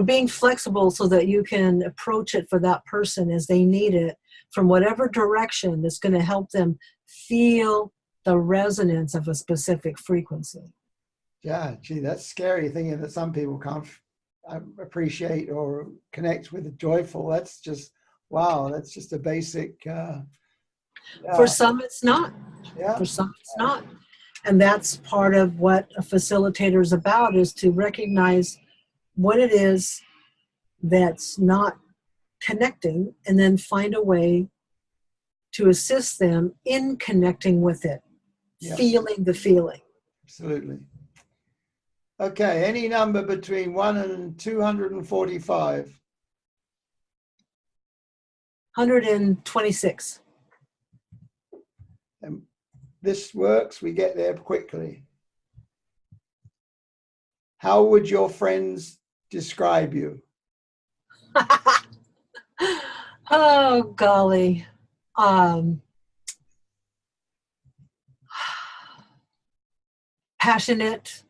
being flexible so that you can approach it for that person as they need it from whatever direction that's going to help them feel the resonance of a specific frequency. Yeah, gee, that's scary, thinking that some people can't appreciate or connect with the joyful. That's just, wow, that's just a basic. For some, it's not. Yeah. For some, it's not. And that's part of what a facilitator is about, is to recognize what it is that's not connecting and then find a way to assist them in connecting with it, feeling the feeling. Absolutely. Okay, any number between 1 and 245. 126. This works, we get there quickly. How would your friends describe you? Oh, golly. Passionate,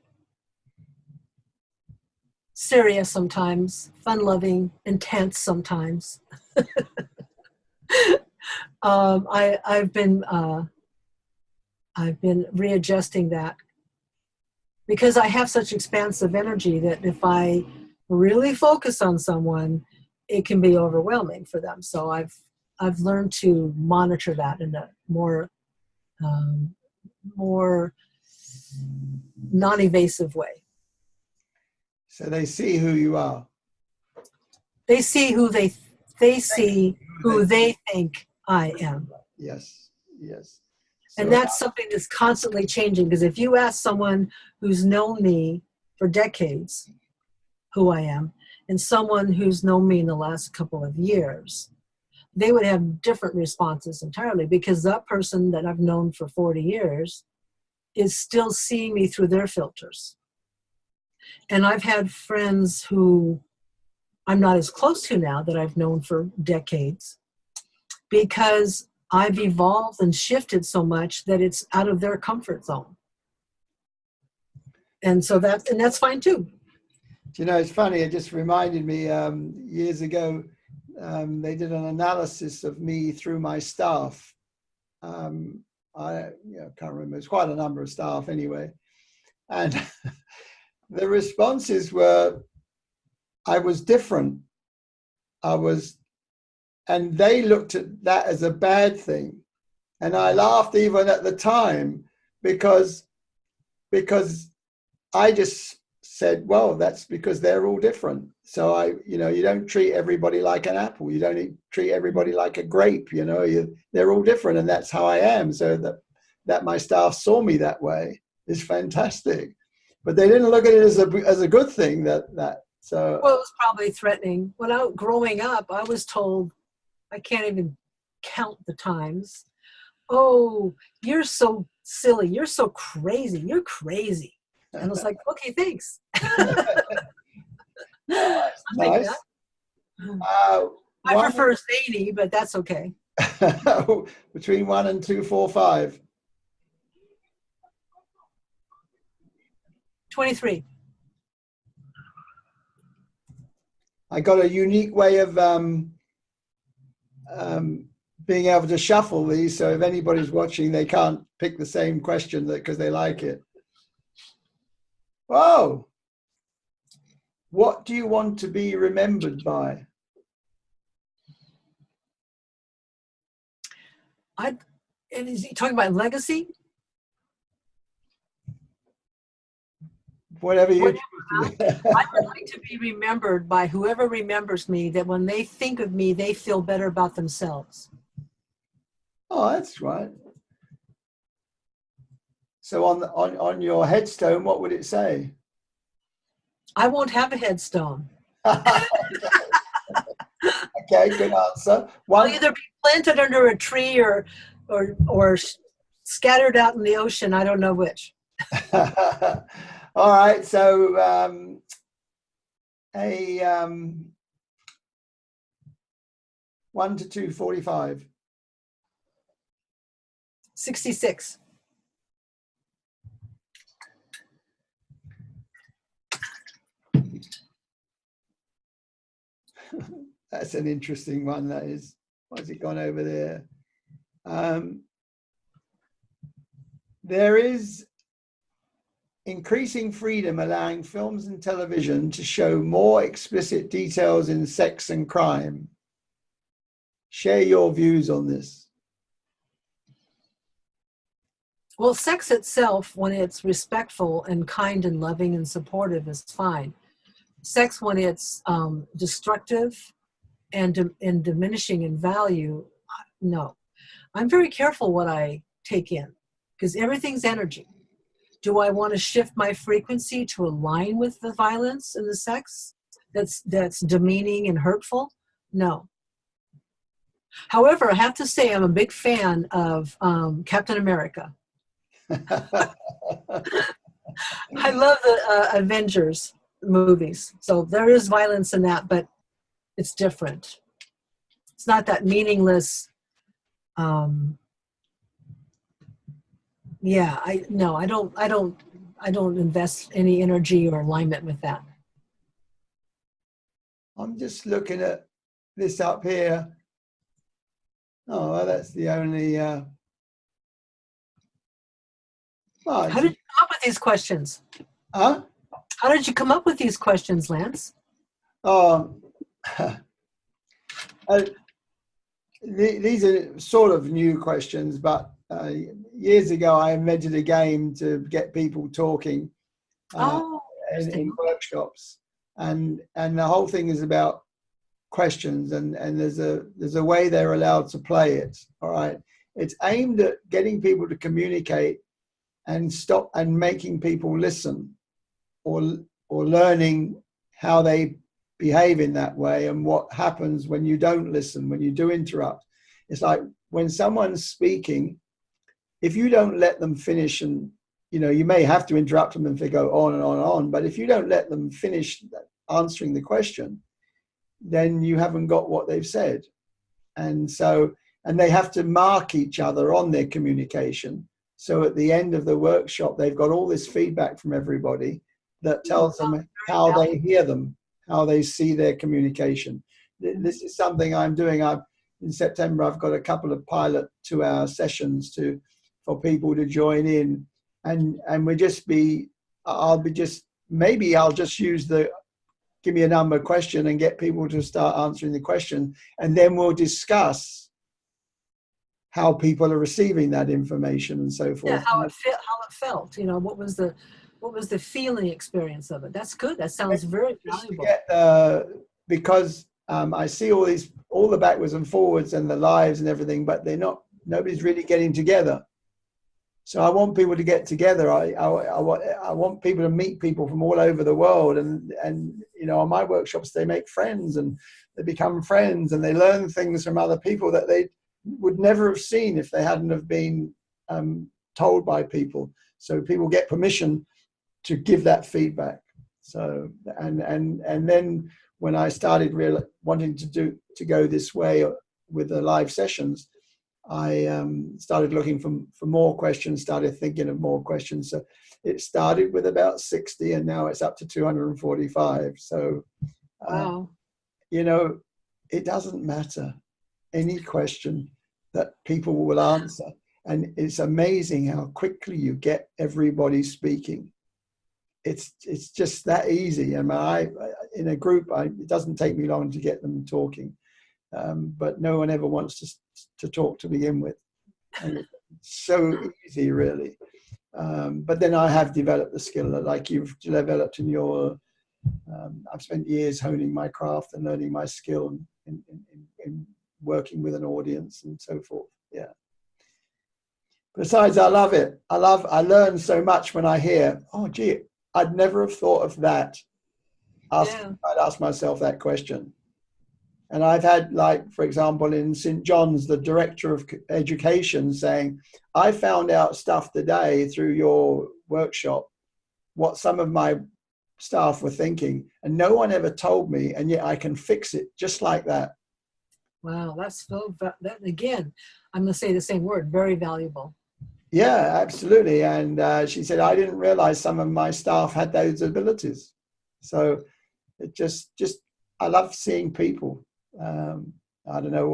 serious sometimes, fun-loving, intense sometimes. I've been readjusting that because I have such expansive energy that if I really focus on someone, it can be overwhelming for them. So I've learned to monitor that in a more non-evasive way. So they see who you are. They see who they think I am. Yes, yes. And that's something that's constantly changing, because if you ask someone who's known me for decades who I am, and someone who's known me in the last couple of years, they would have different responses entirely, because that person that I've known for 40 years is still seeing me through their filters. And I've had friends who I'm not as close to now that I've known for decades, because I've evolved and shifted so much that it's out of their comfort zone. And so that's fine too. It's funny, it just reminded me, years ago, they did an analysis of me through my staff. I can't remember, it's quite a number of staff anyway. And the responses were, I was different. And they looked at that as a bad thing. And I laughed even at the time because I just said, well, that's because they're all different. So you don't treat everybody like an apple. You don't treat everybody like a grape, they're all different. And that's how I am. So that my staff saw me that way is fantastic. But they didn't look at it as a good thing so. Well, it was probably threatening. When growing up, I was told, I can't even count the times, oh, you're so silly, you're so crazy, you're crazy. And I was like, okay, thanks. Nice. I prefer zany, but that's okay. Between 1 and 245. 23. I got a unique way of being able to shuffle these, so if anybody's watching, they can't pick the same question because they like it. Whoa! What do you want to be remembered by? And is he talking about legacy? Whatever you. I would like to be remembered by whoever remembers me, that when they think of me, they feel better about themselves. Oh, that's right. So on your headstone, what would it say? I won't have a headstone. Okay, Okay, good answer. I'll either be planted under a tree or scattered out in the ocean. I don't know which. All right, so a 1 to 2:45. 66. That's an interesting one, that is. Why's it gone over there? There is increasing freedom allowing films and television to show more explicit details in sex and crime. Share your views on this. Well, sex itself, when it's respectful and kind and loving and supportive, is fine. Sex, when it's destructive and diminishing in value, no. I'm very careful what I take in because everything's energy. Do I want to shift my frequency to align with the violence and the sex that's demeaning and hurtful? No. However, I have to say I'm a big fan of Captain America. I love the Avengers movies. So there is violence in that, but it's different. It's not that meaningless. Yeah, I don't invest any energy or alignment with that. I'm just looking at this up here. Oh, well, that's the only. How did you come up with these questions? Huh? How did you come up with these questions, Lance? These are sort of new questions, but years ago I invented a game to get people talking in workshops, and the whole thing is about questions, and there's a way they're allowed to play it. All right, it's aimed at getting people to communicate and stop and making people listen, or learning how they behave in that way and what happens when you don't listen, when you do interrupt. It's like when someone's speaking, if you don't let them finish, and you may have to interrupt them if they go on and on and on, but if you don't let them finish answering the question, then you haven't got what they've said. And they have to mark each other on their communication. So at the end of the workshop, they've got all this feedback from everybody that tells them how they hear them, how they see their communication. This is something I'm doing. In September, I've got a couple of pilot 2-hour sessions for people to join in, and I'll just use the give me a number question and get people to start answering the question, and then we'll discuss how people are receiving that information and so forth. Yeah, how it felt. What was the feeling experience of it? That's good. That sounds very valuable. Because I see all the backwards and forwards and the lives and everything, but nobody's really getting together. So I want people to get together. I want people to meet people from all over the world, and on my workshops they make friends and they become friends and they learn things from other people that they would never have seen if they hadn't have been told by people. So people get permission to give that feedback. So and then when I started wanting to go this way with the live sessions, I started looking for more questions, started thinking of more questions. So it started with about 60 and now it's up to 245. So, wow. It doesn't matter. Any question that people will answer. And it's amazing how quickly you get everybody speaking. It's just that easy. In a group, it doesn't take me long to get them talking. But no one ever wants to talk to begin with. And it's so easy, really. But then I have developed the skill that, like you've developed in your, I've spent years honing my craft and learning my skill in working with an audience and so forth. Yeah. Besides, I love it. I learn so much when I hear, oh, gee, I'd never have thought of that. I'd ask myself that question. And I've had, like, for example, in St. John's, the director of education saying, I found out stuff today through your workshop, what some of my staff were thinking, and no one ever told me, and yet I can fix it just like that. Wow, that's so, that again, I'm going to say the same word, very valuable. Yeah, absolutely. And she said, I didn't realize some of my staff had those abilities. So it just I love seeing people. I don't know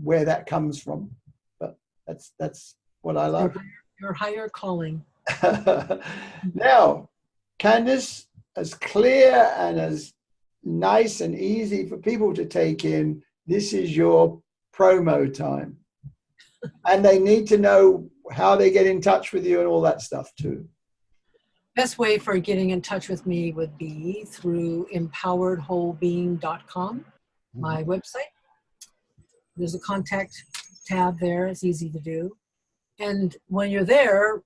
where that comes from, but that's what I love. Your higher calling. Now, Candace, as clear and as nice and easy for people to take in, this is your promo time. And they need to know how they get in touch with you and all that stuff too. Best way for getting in touch with me would be through empoweredwholebeing.com, my website. There's a contact tab there. It's easy to do. And when you're there,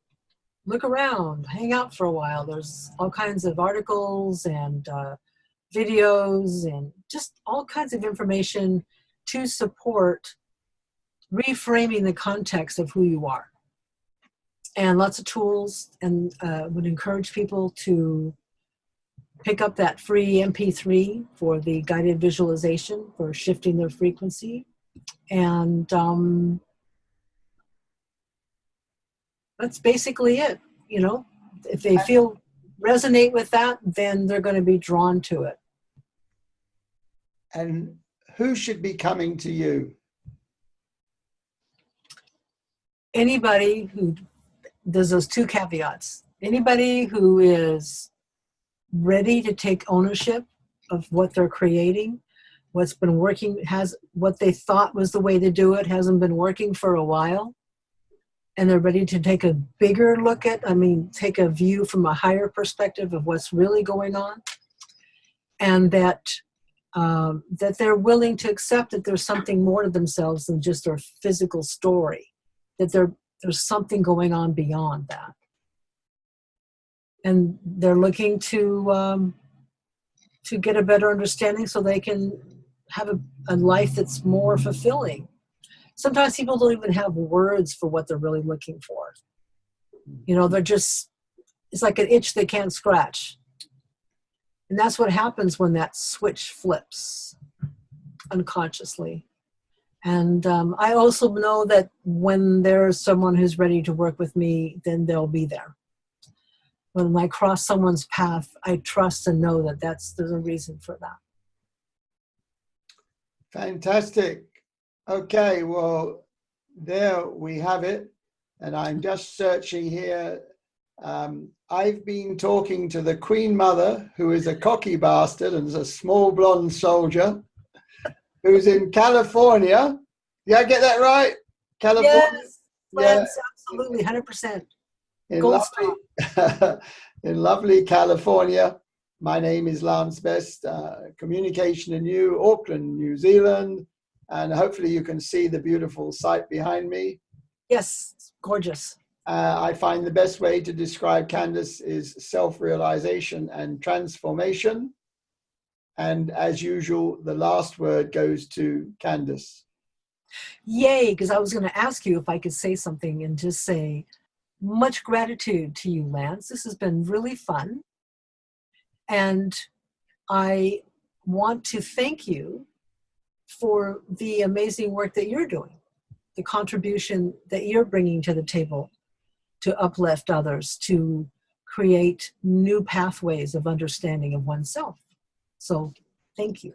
look around, hang out for a while. There's all kinds of articles and videos and just all kinds of information to support reframing the context of who you are. And lots of tools, and would encourage people to pick up that free MP3 for the guided visualization for shifting their frequency. And that's basically it. You know, if they resonate with that, then they're going to be drawn to it. And who should be coming to you? Anybody who, there's those two caveats. Anybody who is ready to take ownership of what they're creating, what's been working, what they thought was the way to do it hasn't been working for a while, and they're ready to take a bigger look at, take a view from a higher perspective of what's really going on, and that they're willing to accept that there's something more to themselves than just their physical story, that there's something going on beyond that. And they're looking to get a better understanding so they can have a life that's more fulfilling. Sometimes people don't even have words for what they're really looking for. You know, it's like an itch they can't scratch. And that's what happens when that switch flips unconsciously. And I also know that when there's someone who's ready to work with me, then they'll be there. When I cross someone's path, I trust and know that there's a reason for that. Fantastic. Okay, well, there we have it. And I'm just searching here. I've been talking to the Queen Mother, who is a cocky bastard and is a small blonde soldier, who's in California. Did I get that right? California? Yes, absolutely, 100%. In lovely California. My name is Lance Best, Communication in You, Auckland, New Zealand. And hopefully you can see the beautiful site behind me. Yes, it's gorgeous. I find the best way to describe Candace is self-realization and transformation. And as usual, the last word goes to Candace. Yay, because I was going to ask you if I could say something and just say, much gratitude to you, Lance. This has been really fun. And I want to thank you for the amazing work that you're doing, the contribution that you're bringing to the table to uplift others, to create new pathways of understanding of oneself. So thank you.